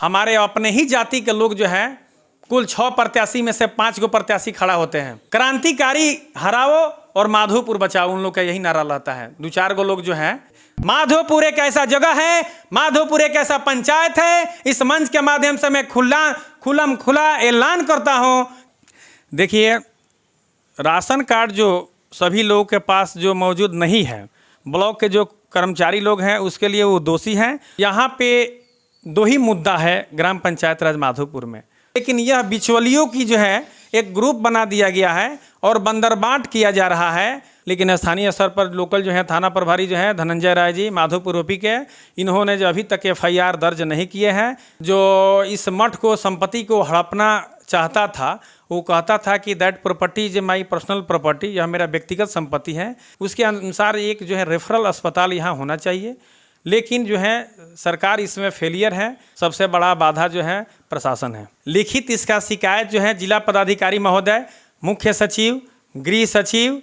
हमारे अपने ही जाति के लोग जो है कुल 6 प्रत्याशी में से 5 गो प्रत्याशी खड़ा होते हैं। क्रांतिकारी हराओ और माधोपुर बचाओ, उन लोग का यही नारा रहता है। 2-4 गो लोग जो हैं। माधोपुर एक ऐसा जगह है, माधोपुर एक ऐसा पंचायत है। इस मंच के माध्यम से मैं खुला ऐलान करता हूं। देखिए, राशन कार्ड जो सभी लोगों के पास जो मौजूद नहीं है, ब्लॉक के जो कर्मचारी लोग हैं उसके लिए वो दोषी हैं। यहाँ पे 2 ही मुद्दा है ग्राम पंचायत राज माधोपुर में, लेकिन यह बिचौलियों की जो है एक ग्रुप बना दिया गया है और बंदरबांट किया जा रहा है। लेकिन स्थानीय स्तर पर लोकल जो है थाना प्रभारी जो है धनंजय राय जी माधोपुर ओपी के, इन्होंने जो अभी तक FIR दर्ज नहीं किए हैं। जो इस मठ को संपत्ति को हड़पना चाहता था, वो कहता था कि that property is my personal property, यह मेरा व्यक्तिगत संपत्ति है। उसके अनुसार एक जो है रेफरल अस्पताल यहाँ होना चाहिए, लेकिन जो है सरकार इसमें फेलियर है। सबसे बड़ा बाधा जो है प्रशासन है। लिखित इसका शिकायत जो है जिला पदाधिकारी महोदय, मुख्य सचिव, गृह सचिव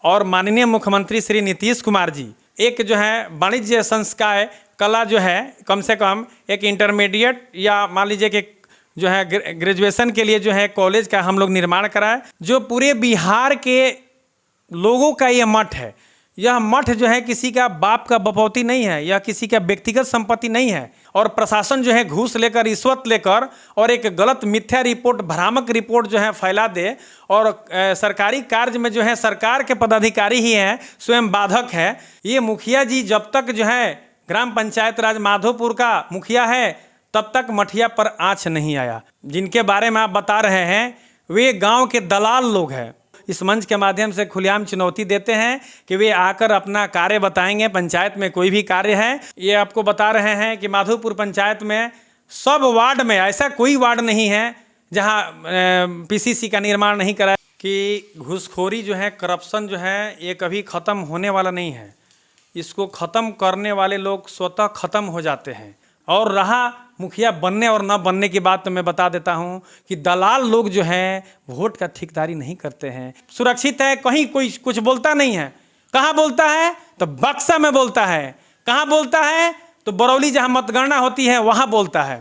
और माननीय मुख्यमंत्री श्री नीतीश कुमार जी, एक जो है वाणिज्य संस्काय कला जो है कम से कम एक इंटरमीडिएट या मान लीजिए कि जो है ग्रेजुएशन के लिए जो है कॉलेज का हम लोग निर्माण कराए। जो पूरे बिहार के लोगों का ये मठ है। यह मठ जो है किसी का बाप का बपौती नहीं है, यह किसी का व्यक्तिगत संपत्ति नहीं है। और प्रशासन जो है घूस लेकर, रिश्वत लेकर और एक गलत मिथ्या रिपोर्ट, भ्रामक रिपोर्ट जो है फैला दे और सरकारी कार्य में जो है सरकार के पदाधिकारी ही हैं स्वयं बाधक है। ये मुखिया जी जब तक जो है ग्राम पंचायत राज माधोपुर का मुखिया है तब तक मठिया पर आँच नहीं आया। जिनके बारे में आप बता रहे हैं वे गाँव के दलाल लोग हैं। इस मंच के माध्यम से खुलेआम चुनौती देते हैं कि वे आकर अपना कार्य बताएंगे। पंचायत में कोई भी कार्य है, ये आपको बता रहे हैं कि माधोपुर पंचायत में सब वार्ड में ऐसा कोई वार्ड नहीं है जहां PCC का निर्माण नहीं करा। कि घूसखोरी जो है, करप्शन जो है, ये कभी ख़त्म होने वाला नहीं है। इसको ख़त्म करने वाले लोग स्वतः ख़त्म हो जाते हैं। और रहा मुखिया बनने और न बनने की बात, तो मैं बता देता हूं कि दलाल लोग जो हैं वोट का ठेकेदारी नहीं करते हैं। सुरक्षित है, कहीं कोई कुछ बोलता नहीं है। कहाँ बोलता है तो बक्सा में बोलता है, कहाँ बोलता है तो बरौली जहां मतगणना होती है वहां बोलता है।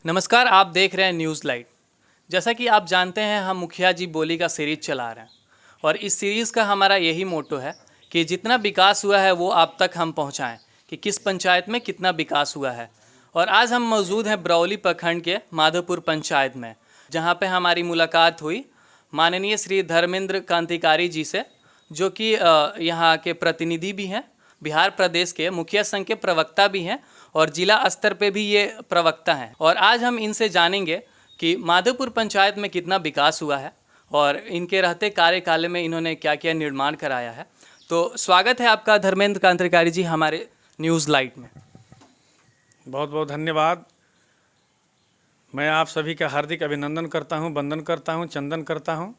नमस्कार, आप देख रहे हैं न्यूज़ लाइट। जैसा कि आप जानते हैं हम मुखिया जी बोली का सीरीज चला रहे हैं और इस सीरीज़ का हमारा यही मोटो है कि जितना विकास हुआ है वो आप तक हम पहुंचाएं कि किस पंचायत में कितना विकास हुआ है। और आज हम मौजूद हैं बरौली प्रखंड के माधोपुर पंचायत में, जहां पे हमारी मुलाकात हुई माननीय श्री धर्मेंद्र क्रांतिकारी जी से, जो कि यहाँ के प्रतिनिधि भी हैं, बिहार प्रदेश के मुखिया संघ के प्रवक्ता भी हैं और जिला स्तर पे भी ये प्रवक्ता हैं। और आज हम इनसे जानेंगे कि माधोपुर पंचायत में कितना विकास हुआ है और इनके रहते कार्यकाल में इन्होंने क्या क्या निर्माण कराया है। तो स्वागत है आपका धर्मेंद्र क्रांतिकारी जी हमारे न्यूज़ लाइट में। बहुत बहुत धन्यवाद। मैं आप सभी का हार्दिक अभिनंदन करता हूं, वंदन करता हूं, चंदन करता हूं।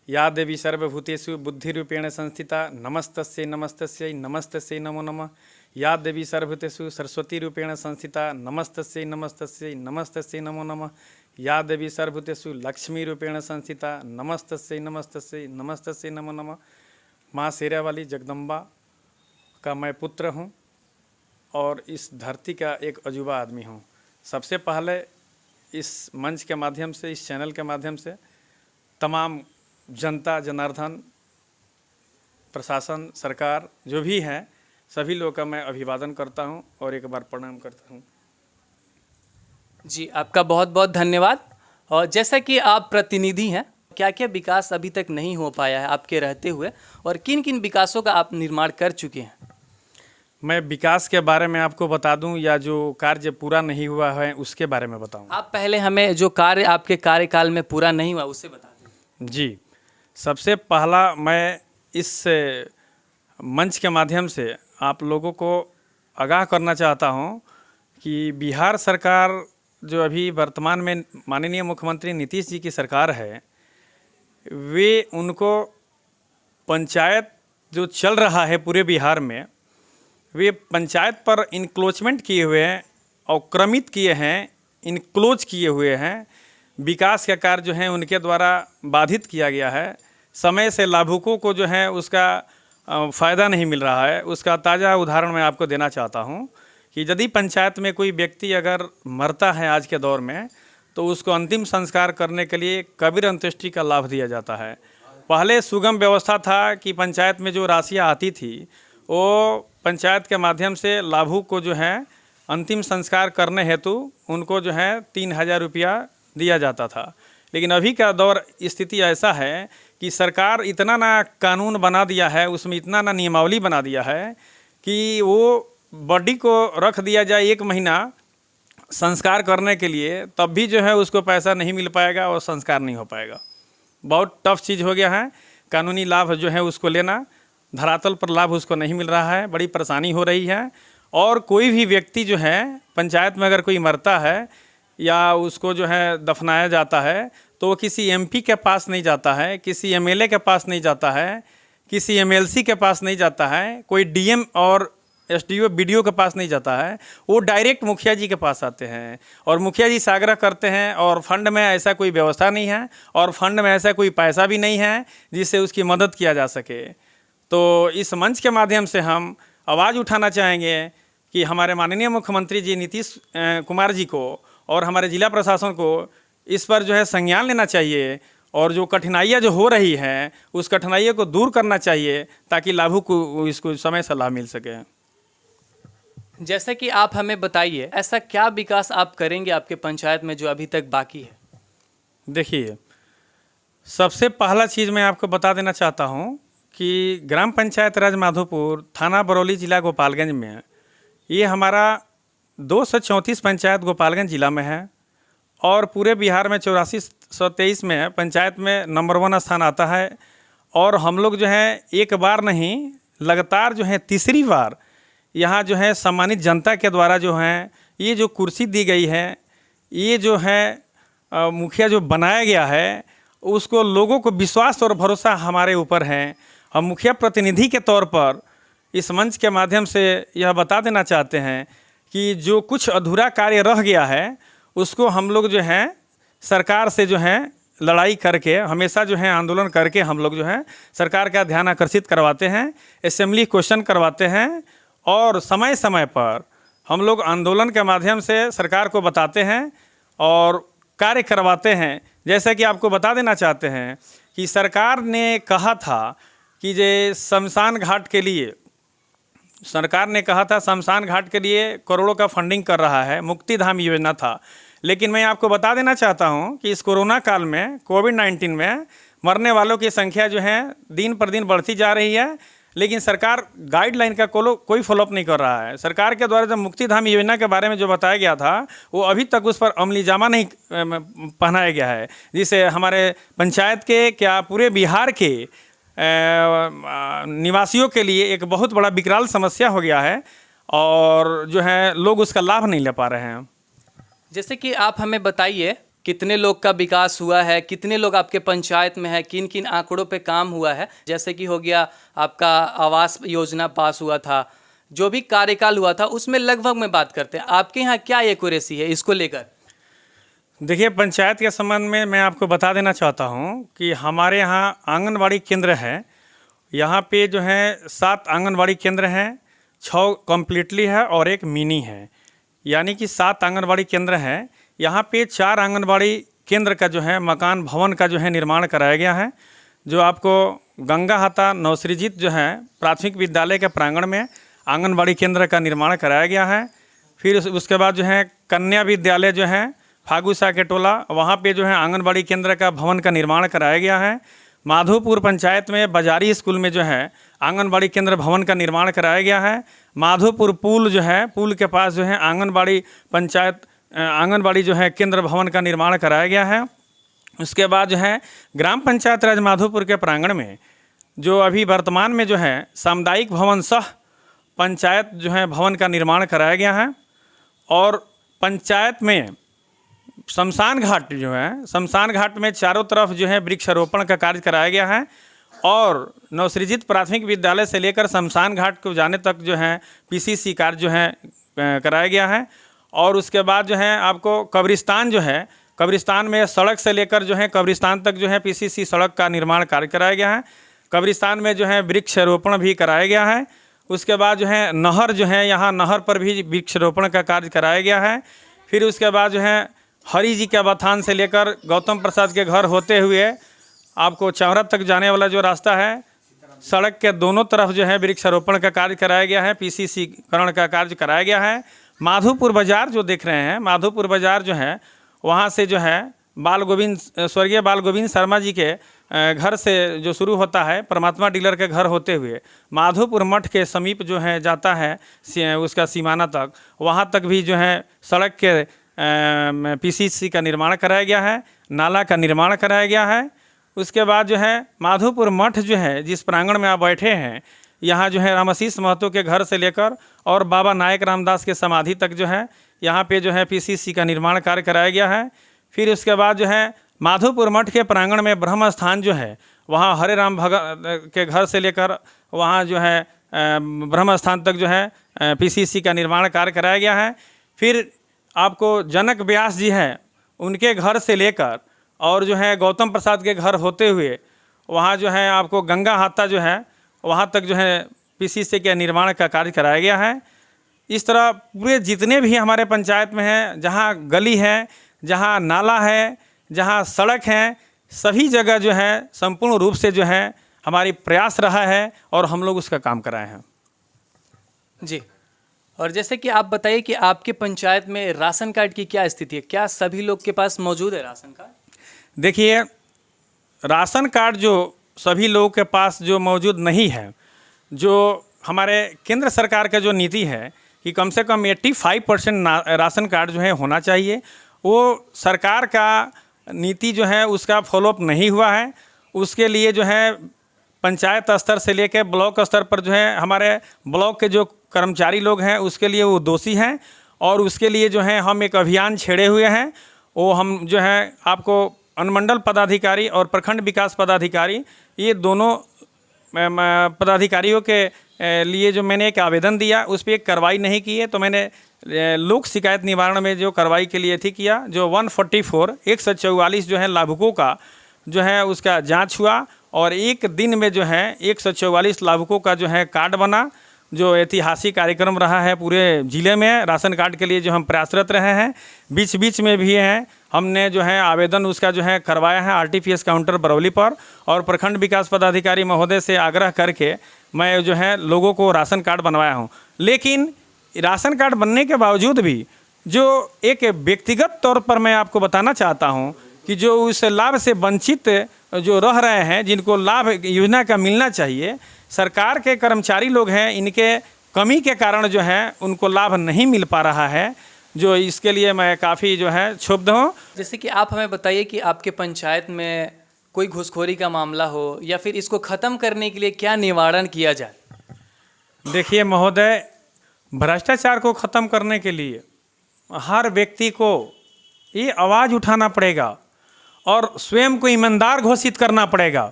या देवी सर्वभूतेषु बुद्धिरूपेण संस्थिता नमस्तस्यै नमस्तस्यै नमस्तस्यै नमो नमः। या देवी सर्वभूतेषु सरस्वती रूपेण संस्थिता नमस्तस्यै नमस्तस्यै नमस्तस्यै नमो नमः। या देवी सर्वभूतेषु लक्ष्मी रूपेण संस्थिता नमस्तस्यै नमस्तस्यै नमस्तस्यै नमो नमः। माँ शेरा वाली जगदम्बा का मैं पुत्र हूँ और इस धरती का एक अजूबा आदमी हूँ। सबसे पहले इस मंच के माध्यम से, इस चैनल के माध्यम से तमाम जनता, जनार्दन, प्रशासन, सरकार जो भी हैं सभी लोगों का मैं अभिवादन करता हूँ और एक बार प्रणाम करता हूँ। जी, आपका बहुत बहुत धन्यवाद। और जैसा कि आप प्रतिनिधि हैं, क्या क्या विकास अभी तक नहीं हो पाया है आपके रहते हुए और किन किन विकासों का आप निर्माण कर चुके हैं? मैं विकास के बारे में आपको बता दूं या जो कार्य पूरा नहीं हुआ है उसके बारे में बताऊं? आप पहले हमें जो कार्य आपके कार्यकाल में पूरा नहीं हुआ उससे बता दें। जी, सबसे पहला मैं इस मंच के माध्यम से आप लोगों को आगाह करना चाहता हूं कि बिहार सरकार जो अभी वर्तमान में माननीय मुख्यमंत्री नीतीश जी की सरकार है, वे उनको पंचायत जो चल रहा है पूरे बिहार में, वे पंचायत पर इनक्लोजमेंट किए हुए हैं, अवक्रमित किए हैं, इनक्लोज किए हुए हैं। विकास का कार्य जो है उनके द्वारा बाधित किया गया है। समय से लाभुकों को जो है उसका फ़ायदा नहीं मिल रहा है। उसका ताज़ा उदाहरण मैं आपको देना चाहता हूँ कि यदि पंचायत में कोई व्यक्ति अगर मरता है आज के दौर में, तो उसको अंतिम संस्कार करने के लिए कबीर अंत्येष्टि का लाभ दिया जाता है। पहले सुगम व्यवस्था था कि पंचायत में जो राशियाँ आती थी वो पंचायत के माध्यम से लाभुक को जो है अंतिम संस्कार करने हेतु उनको जो है 3,000 रुपया दिया जाता था। लेकिन अभी का दौर स्थिति ऐसा है कि सरकार इतना ना कानून बना दिया है, उसमें इतना ना नियमावली बना दिया है कि वो बॉडी को रख दिया जाए 1 महीना संस्कार करने के लिए, तब भी जो है उसको पैसा नहीं मिल पाएगा और संस्कार नहीं हो पाएगा। बहुत टफ चीज़ हो गया है। कानूनी लाभ जो है उसको लेना, धरातल पर लाभ उसको नहीं मिल रहा है, बड़ी परेशानी हो रही है। और कोई भी व्यक्ति जो है पंचायत में अगर कोई मरता है या उसको जो है दफनाया जाता है, तो वो किसी एमपी के पास नहीं जाता है, किसी एमएलए के पास नहीं जाता है, किसी एमएलसी के पास नहीं जाता है, कोई डीएम और एसडीओ बीडीओ के पास नहीं जाता है, वो डायरेक्ट मुखिया जी के पास आते हैं और मुखिया जी से आग्रह करते हैं। और फंड में ऐसा कोई व्यवस्था नहीं है और फंड में ऐसा कोई पैसा भी नहीं है जिससे उसकी मदद किया जा सके। तो इस मंच के माध्यम से हम आवाज़ उठाना चाहेंगे कि हमारे माननीय मुख्यमंत्री जी नीतीश कुमार जी को और हमारे जिला प्रशासन को इस पर जो है संज्ञान लेना चाहिए और जो कठिनाइयाँ जो हो रही हैं उस कठिनाइयों को दूर करना चाहिए ताकि लाभुक को इसको समय से लाभ मिल सके। जैसे कि आप हमें बताइए, ऐसा क्या विकास आप करेंगे आपके पंचायत में जो अभी तक बाकी है? देखिए, सबसे पहला चीज़ मैं आपको बता देना चाहता हूँ कि ग्राम पंचायत राज माधोपुर, थाना बरौली, जिला गोपालगंज में ये हमारा 234 पंचायत गोपालगंज ज़िला में है और पूरे बिहार में 8423 में पंचायत में नंबर 1 स्थान आता है। और हम लोग जो है एक बार नहीं, लगातार जो है तीसरी बार यहाँ जो है सम्मानित जनता के द्वारा जो है ये जो कुर्सी दी गई है, ये जो है मुखिया जो बनाया गया है, उसको लोगों को विश्वास और भरोसा हमारे ऊपर है। हम मुखिया प्रतिनिधि के तौर पर इस मंच के माध्यम से यह बता देना चाहते हैं कि जो कुछ अधूरा कार्य रह गया है उसको हम लोग जो है सरकार से जो है लड़ाई करके, हमेशा जो है आंदोलन करके हम लोग जो है सरकार का ध्यान आकर्षित करवाते हैं, असेंबली क्वेश्चन करवाते हैं और समय समय पर हम लोग आंदोलन के माध्यम से सरकार को बताते हैं और कार्य करवाते हैं। जैसा कि आपको बता देना चाहते हैं कि सरकार ने कहा था कि शमशान घाट के लिए, सरकार ने कहा था शमशान घाट के लिए करोड़ों का फंडिंग कर रहा है, मुक्ति धाम योजना था। लेकिन मैं आपको बता देना चाहता हूं कि इस कोरोना काल में, कोविड-19 में मरने वालों की संख्या जो है दिन पर दिन बढ़ती जा रही है, लेकिन सरकार गाइडलाइन का कोई फॉलोअप नहीं कर रहा है। सरकार के द्वारा जब मुक्ति धाम योजना के बारे में जो बताया गया था वो अभी तक उस पर अमलीजामा नहीं पहनाया गया है, जिससे हमारे पंचायत के क्या पूरे बिहार के निवासियों के लिए एक बहुत बड़ा विकराल समस्या हो गया है और जो है लोग उसका लाभ नहीं ले पा रहे हैं। जैसे कि आप हमें बताइए, कितने लोग का विकास हुआ है, कितने लोग आपके पंचायत में है, किन किन आंकड़ों पे काम हुआ है? जैसे कि हो गया आपका आवास योजना पास हुआ था, जो भी कार्यकाल हुआ था उसमें लगभग में बात करते हैं, आपके यहाँ क्या एक्यूरेसी है इसको लेकर? देखिए, पंचायत के संबंध में मैं आपको बता देना चाहता हूँ कि हमारे यहाँ आंगनबाड़ी केंद्र है। यहाँ पे जो है 7 आंगनबाड़ी केंद्र हैं, 6 कम्प्लीटली है और 1 मिनी है, यानी कि 7 आंगनबाड़ी केंद्र हैं। यहाँ पे 4 आंगनबाड़ी केंद्र का जो है मकान भवन का जो है निर्माण कराया गया है, जो आपको गंगा हाता नवसृजित जो है प्राथमिक विद्यालय के प्रांगण में आंगनबाड़ी केंद्र का निर्माण कराया गया है। फिर उसके बाद जो है कन्या विद्यालय जो है फागुसा के टोला, वहाँ पे जो है आंगनबाड़ी केंद्र का भवन का निर्माण कराया गया है। माधोपुर पंचायत में बाजारी स्कूल में जो है आंगनबाड़ी केंद्र भवन का निर्माण कराया गया है। माधोपुर पुल जो है, पुल के पास जो है आंगनबाड़ी जो है केंद्र भवन का निर्माण कराया गया है। उसके बाद जो है ग्राम पंचायत राज माधोपुर के प्रांगण में जो अभी वर्तमान में जो है सामुदायिक भवन सह पंचायत जो है भवन का निर्माण कराया गया है। और पंचायत में शमशान घाट जो है, शमशान घाट में चारों तरफ जो है वृक्षारोपण का कार्य कराया गया है और नवसृजित प्राथमिक विद्यालय से लेकर शमशान घाट को जाने तक जो है पीसीसी कार्य जो है कराया गया है। और उसके बाद जो है आपको कब्रिस्तान जो है, कब्रिस्तान में सड़क से लेकर जो है कब्रिस्तान तक जो है पीसीसी सड़क का निर्माण कार्य कराया गया है। कब्रिस्तान में जो है वृक्षारोपण भी कराया गया है। उसके बाद जो है नहर जो है, यहाँ नहर पर भी वृक्षारोपण का कार्य कराया गया है। फिर उसके बाद जो है हरि जी के बथान से लेकर गौतम प्रसाद के घर होते हुए आपको चौरा तक जाने वाला जो रास्ता है, सड़क के दोनों तरफ जो है वृक्षारोपण का कार्य कराया गया है, पीसीसीकरण का कार्य कराया गया है। माधोपुर बाज़ार जो देख रहे हैं, माधोपुर बाज़ार जो है वहाँ से जो है स्वर्गीय बाल गोविंद शर्मा जी के घर से जो शुरू होता है परमात्मा डीलर के घर होते हुए माधोपुर मठ के समीप जो है जाता है उसका सीमाना तक, वहाँ तक भी जो है सड़क के पीसीसी का निर्माण कराया गया है, नाला का निर्माण कराया गया है। उसके बाद जो है माधोपुर मठ जो है जिस प्रांगण में आप बैठे हैं, यहाँ जो है रामाशीष महतो के घर से लेकर और बाबा नायक रामदास के समाधि तक जो है यहाँ पे जो है पीसीसी का निर्माण कार्य कराया गया है। फिर उसके बाद जो है माधोपुर मठ के प्रांगण में ब्रह्म स्थान जो है, वहाँ हरे राम भगत के घर से लेकर वहाँ जो है ब्रह्म स्थान तक जो है पीसीसी का निर्माण कार्य कराया गया है। फिर आपको जनक व्यास जी हैं, उनके घर से लेकर और जो है गौतम प्रसाद के घर होते हुए वहाँ जो है आपको गंगा हाता जो है वहाँ तक जो है पीसीसी के निर्माण का कार्य कराया गया है। इस तरह पूरे जितने भी हमारे पंचायत में हैं, जहाँ गली है, जहाँ नाला है, जहाँ सड़क है, सभी जगह जो है संपूर्ण रूप से जो है हमारी प्रयास रहा है और हम लोग उसका काम कराए हैं। जी, और जैसे कि आप बताइए कि आपके पंचायत में राशन कार्ड की क्या स्थिति है? क्या सभी लोग के पास मौजूद है राशन कार्ड? देखिए, राशन कार्ड जो सभी लोगों के पास जो मौजूद नहीं है, जो हमारे केंद्र सरकार का जो नीति है कि कम से कम 85% राशन कार्ड जो है होना चाहिए, वो सरकार का नीति जो है उसका फॉलोअप नहीं हुआ है। उसके लिए जो है पंचायत स्तर से लेकर ब्लॉक स्तर पर जो है हमारे ब्लॉक के जो कर्मचारी लोग हैं उसके लिए वो दोषी हैं और उसके लिए जो है हम एक अभियान छेड़े हुए हैं। वो हम जो है आपको अनुमंडल पदाधिकारी और प्रखंड विकास पदाधिकारी, ये दोनों पदाधिकारियों के लिए जो मैंने एक आवेदन दिया उस पर एक कार्रवाई नहीं की है, तो मैंने लोक शिकायत निवारण में जो कार्रवाई के लिए थी किया, जो 144 जो है लाभुकों का जो है उसका जांच हुआ और एक दिन में जो है 144 लाभुकों का जो है कार्ड बना, जो ऐतिहासिक कार्यक्रम रहा है पूरे ज़िले में। राशन कार्ड के लिए जो हम प्रयासरत रहे हैं, बीच बीच में भी हैं, हमने जो है आवेदन उसका जो है करवाया है आरटीपीएस काउंटर बरौली पर और प्रखंड विकास पदाधिकारी महोदय से आग्रह करके मैं जो है लोगों को राशन कार्ड बनवाया हूँ। लेकिन राशन कार्ड बनने के बावजूद भी जो एक व्यक्तिगत तौर पर मैं आपको बताना चाहता हूँ कि जो उस लाभ से वंचित जो रह रहे हैं, जिनको लाभ योजना का मिलना चाहिए, सरकार के कर्मचारी लोग हैं, इनके कमी के कारण जो है उनको लाभ नहीं मिल पा रहा है, जो इसके लिए मैं काफ़ी जो है क्षुब्ध हूँ। जैसे कि आप हमें बताइए कि आपके पंचायत में कोई घूसखोरी का मामला हो या फिर इसको ख़त्म करने के लिए क्या निवारण किया जाए? देखिए महोदय, भ्रष्टाचार को ख़त्म करने के लिए हर व्यक्ति को ये आवाज़ उठाना पड़ेगा और स्वयं को ईमानदार घोषित करना पड़ेगा,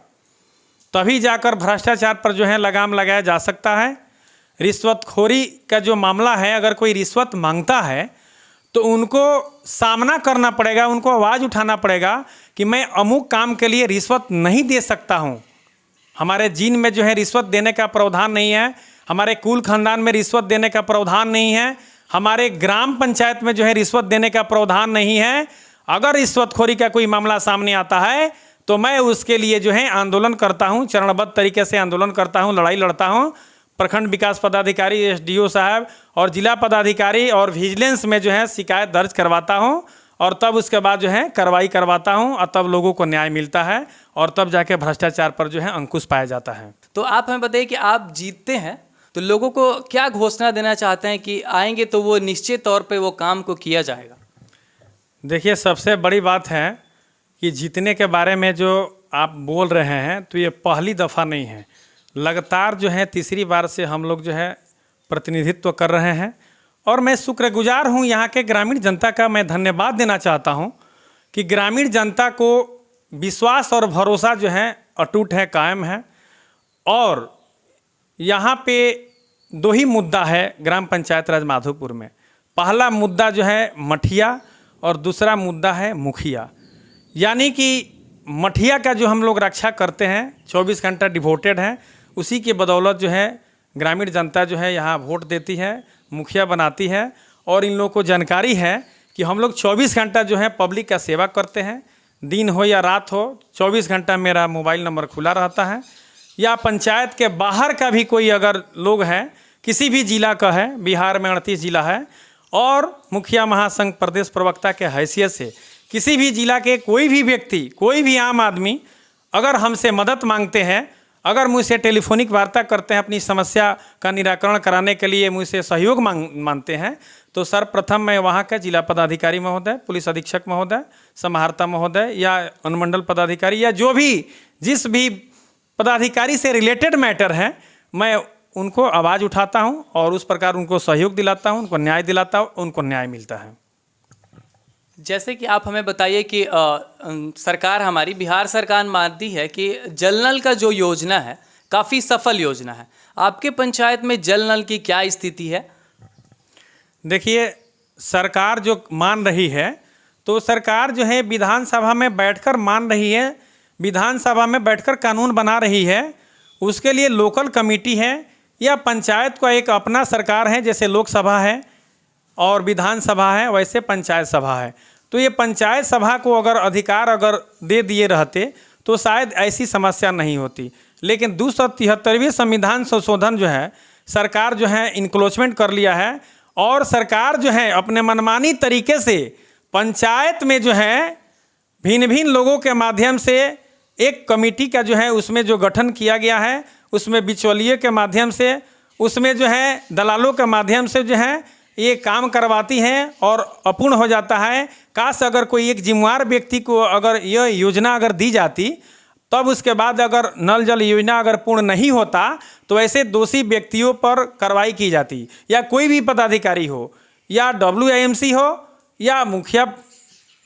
तभी जाकर भ्रष्टाचार पर जो है लगाम लगाया जा सकता है। रिश्वतखोरी का जो मामला है, अगर कोई रिश्वत मांगता है तो उनको सामना करना पड़ेगा, उनको आवाज़ उठाना पड़ेगा कि मैं अमुक काम के लिए रिश्वत नहीं दे सकता हूँ। हमारे जीन में जो है रिश्वत देने का प्रावधान नहीं है, हमारे कुल खानदान में रिश्वत देने का प्रावधान नहीं है, हमारे ग्राम पंचायत में जो है रिश्वत देने का प्रावधान नहीं है। अगर रिश्वतखोरी का कोई मामला सामने आता है तो मैं उसके लिए जो है आंदोलन करता हूँ, चरणबद्ध तरीके से आंदोलन करता हूँ, लड़ाई लड़ता हूँ। प्रखंड विकास पदाधिकारी, एसडीओ साहब और जिला पदाधिकारी और विजिलेंस में जो है शिकायत दर्ज करवाता हूँ और तब उसके बाद जो है कार्रवाई करवाता हूँ और तब लोगों को न्याय मिलता है और तब जाके भ्रष्टाचार पर जो है अंकुश पाया जाता है। तो आप हमें बताइए कि आप जीतते हैं तो लोगों को क्या घोषणा देना चाहते हैं कि आएंगे तो वो निश्चित तौर पे वो काम को किया जाएगा? देखिए, सबसे बड़ी बात है कि जीतने के बारे में जो आप बोल रहे हैं तो ये पहली दफ़ा नहीं है, लगातार जो है तीसरी बार से हम लोग जो है प्रतिनिधित्व कर रहे हैं और मैं शुक्रगुजार हूँ यहाँ के ग्रामीण जनता का। मैं धन्यवाद देना चाहता हूँ कि ग्रामीण जनता को विश्वास और भरोसा जो है अटूट है, कायम है। और यहाँ पे दो ही मुद्दा है ग्राम पंचायत राज माधोपुर में। पहला मुद्दा जो है मठिया और दूसरा मुद्दा है मुखिया, यानी कि मठिया का जो हम लोग रक्षा करते हैं, 24 घंटा डिवोटेड हैं, उसी के बदौलत जो है ग्रामीण जनता जो है यहाँ वोट देती है, मुखिया बनाती है। और इन लोगों को जानकारी है कि हम लोग 24 घंटा जो है पब्लिक का सेवा करते हैं, दिन हो या रात हो, 24 घंटा मेरा मोबाइल नंबर खुला रहता है। या पंचायत के बाहर का भी कोई अगर लोग हैं, किसी भी जिला का है, बिहार में 38 जिला है, और मुखिया महासंघ प्रदेश प्रवक्ता के हैसियत से किसी भी जिला के कोई भी व्यक्ति, कोई भी आम आदमी अगर हमसे मदद मांगते हैं, अगर मुझसे टेलीफोनिक वार्ता करते हैं, अपनी समस्या का निराकरण कराने के लिए मुझसे सहयोग मांगते हैं, तो सर्वप्रथम मैं वहाँ का जिला पदाधिकारी महोदय, पुलिस अधीक्षक महोदय, समाहर्ता महोदय या अनुमंडल पदाधिकारी या जो भी जिस भी पदाधिकारी से रिलेटेड मैटर है, मैं उनको आवाज़ उठाता हूं और उस प्रकार उनको सहयोग दिलाता हूं, उनको न्याय दिलाता हूं, उनको न्याय मिलता है। जैसे कि आप हमें बताइए कि सरकार, हमारी बिहार सरकार मानती है कि जल नल का जो योजना है काफ़ी सफल योजना है। आपके पंचायत में जल नल की क्या स्थिति है? देखिए, सरकार जो मान रही है, तो सरकार जो है विधानसभा में बैठकर मान रही है, विधानसभा में बैठकर कानून बना रही है। उसके लिए लोकल कमेटी है या पंचायत का एक अपना सरकार है, जैसे लोकसभा है और विधानसभा है, वैसे पंचायत सभा है। तो ये पंचायत सभा को अगर अधिकार अगर दे दिए रहते तो शायद ऐसी समस्या नहीं होती। लेकिन 273वें संविधान संशोधन जो है सरकार जो है इंक्रोचमेंट कर लिया है, और सरकार जो है अपने मनमानी तरीके से पंचायत में जो है भिन्न भिन्न लोगों के माध्यम से एक कमेटी का जो है उसमें जो गठन किया गया है, उसमें बिचौलिए के माध्यम से, उसमें जो है दलालों के माध्यम से जो है ये काम करवाती हैं और अपूर्ण हो जाता है। काश अगर कोई एक जिम्मेवार व्यक्ति को अगर यह योजना अगर दी जाती, तब उसके बाद अगर नल जल योजना अगर पूर्ण नहीं होता तो ऐसे दोषी व्यक्तियों पर कार्रवाई की जाती, या कोई भी पदाधिकारी हो, या WIMC हो, या मुखिया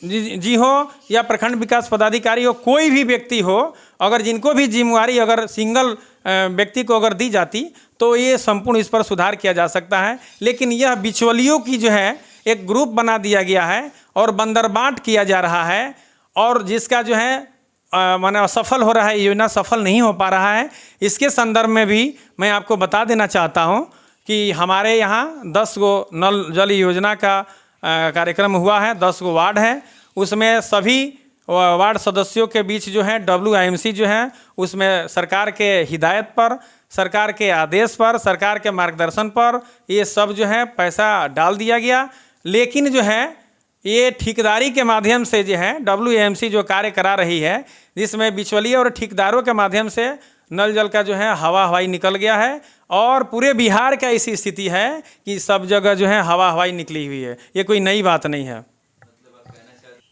जी हो, या प्रखंड विकास पदाधिकारी हो, कोई भी व्यक्ति हो, अगर जिनको भी जिम्मेवारी अगर सिंगल व्यक्ति को अगर दी जाती तो ये संपूर्ण इस पर सुधार किया जा सकता है। लेकिन यह बिचौलियों की जो है एक ग्रुप बना दिया गया है और बंदरबांट किया जा रहा है, और जिसका जो है माने असफल हो रहा है, योजना सफल नहीं हो पा रहा है। इसके संदर्भ में भी मैं आपको बता देना चाहता हूँ कि हमारे यहाँ 10 गो नल जल योजना का कार्यक्रम हुआ है, 10 गो वार्ड है, उसमें सभी वार्ड सदस्यों के बीच जो है WIMC जो है उसमें सरकार के हिदायत पर, सरकार के आदेश पर, सरकार के मार्गदर्शन पर ये सब जो है पैसा डाल दिया गया। लेकिन जो है ये ठेकेदारी के माध्यम से जो है WIMC जो कार्य करा रही है, जिसमें बिचौलिए और ठेकेदारों के माध्यम से नल जल का जो है हवाई निकल गया है, और पूरे बिहार का ऐसी स्थिति है कि सब जगह जो है हवाई निकली हुई है। ये कोई नई बात नहीं है।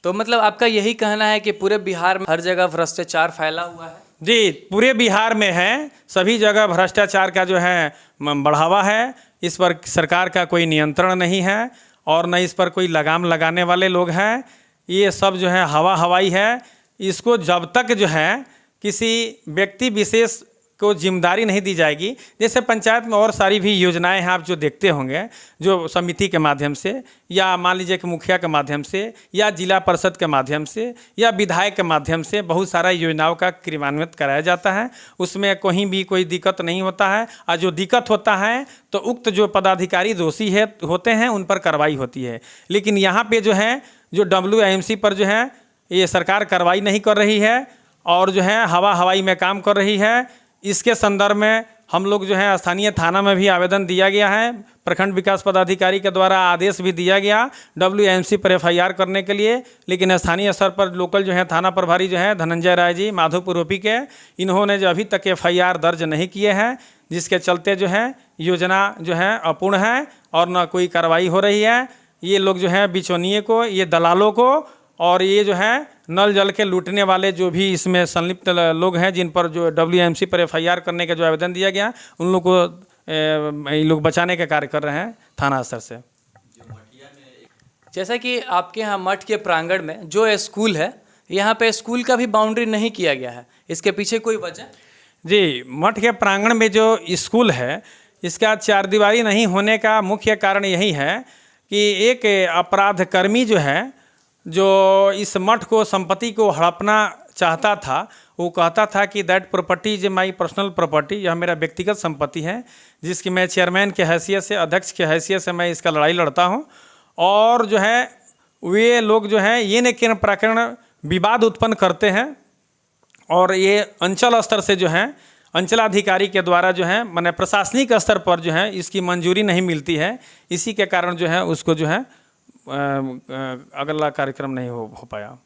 तो मतलब आपका यही कहना है कि पूरे बिहार में हर जगह भ्रष्टाचार फैला हुआ है? जी, पूरे बिहार में है, सभी जगह भ्रष्टाचार का जो है बढ़ावा है। इस पर सरकार का कोई नियंत्रण नहीं है और न इस पर कोई लगाम लगाने वाले लोग हैं। ये सब जो है हवाई है। इसको जब तक जो है किसी व्यक्ति विशेष को जिम्मेदारी नहीं दी जाएगी, जैसे पंचायत में और सारी भी योजनाएं हैं, आप जो देखते होंगे, जो समिति के माध्यम से, या मान लीजिए कि मुखिया के माध्यम से, या जिला परिषद के माध्यम से, या विधायक के माध्यम से बहुत सारा योजनाओं का क्रियान्वित कराया जाता है। उसमें कहीं भी कोई दिक्कत नहीं होता है, और जो दिक्कत होता है तो उक्त जो पदाधिकारी दोषी होते हैं उन पर कार्रवाई होती है। लेकिन यहाँ पर जो है जो WIMC पर जो है ये सरकार कार्रवाई नहीं कर रही है और जो है हवाई में काम कर रही है। इसके संदर्भ में हम लोग जो है स्थानीय थाना में भी आवेदन दिया गया है, प्रखंड विकास पदाधिकारी के द्वारा आदेश भी दिया गया WIMC पर FIR करने के लिए। लेकिन स्थानीय स्तर पर लोकल जो है थाना प्रभारी जो है धनंजय राय जी माधोपुर OP के, इन्होंने जो अभी तक FIR दर्ज नहीं किए हैं, जिसके चलते जो है योजना जो है अपूर्ण है और न कोई कार्रवाई हो रही है। ये लोग जो है बिचौनिए को, ये दलालों को, और ये जो है नल जल के लूटने वाले जो भी इसमें संलिप्त लोग हैं, जिन पर जो WIMC पर FIR करने का जो आवेदन दिया गया, उन लोग को ये लोग बचाने का कार्य कर रहे हैं थाना स्तर से। जैसा कि आपके यहाँ मठ के प्रांगण में जो स्कूल है, यहाँ पे स्कूल का भी बाउंड्री नहीं किया गया है, इसके पीछे कोई वजह? जी, मठ के प्रांगण में जो स्कूल है, इसका चारदीवारी नहीं होने का मुख्य कारण यही है कि एक अपराधकर्मी जो है, जो इस मठ को, संपत्ति को हड़पना चाहता था, वो कहता था कि that property is my personal property, यह मेरा व्यक्तिगत संपत्ति है जिसकी मैं चेयरमैन के हैसियत से, अध्यक्ष के हैसियत से मैं इसका लड़ाई लड़ता हूँ। और जो है वे लोग जो है ये न के प्रकरण विवाद उत्पन्न करते हैं और ये अंचल स्तर से जो है अंचलाधिकारी के द्वारा जो है माने प्रशासनिक स्तर पर जो है इसकी मंजूरी नहीं मिलती है। इसी के कारण जो है उसको जो है अगला कार्यक्रम नहीं हो पाया।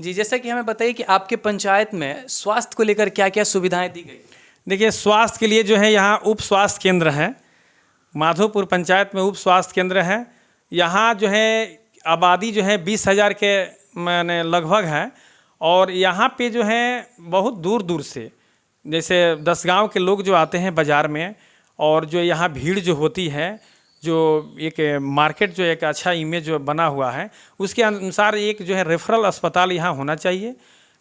जी, जैसा कि हमें बताइए कि आपके पंचायत में स्वास्थ्य को लेकर क्या क्या सुविधाएं दी गई? देखिए, स्वास्थ्य के लिए जो है यहाँ उप स्वास्थ्य केंद्र है, माधोपुर पंचायत में उप स्वास्थ्य केंद्र है। यहाँ जो है आबादी जो है 20,000 के माने लगभग है और यहाँ पे जो है बहुत दूर दूर से जैसे 10 गांव के लोग जो आते हैं बाज़ार में, और जो यहाँ भीड़ जो होती है, जो एक मार्केट जो एक अच्छा इमेज जो बना हुआ है उसके अनुसार एक जो है रेफरल अस्पताल यहाँ होना चाहिए।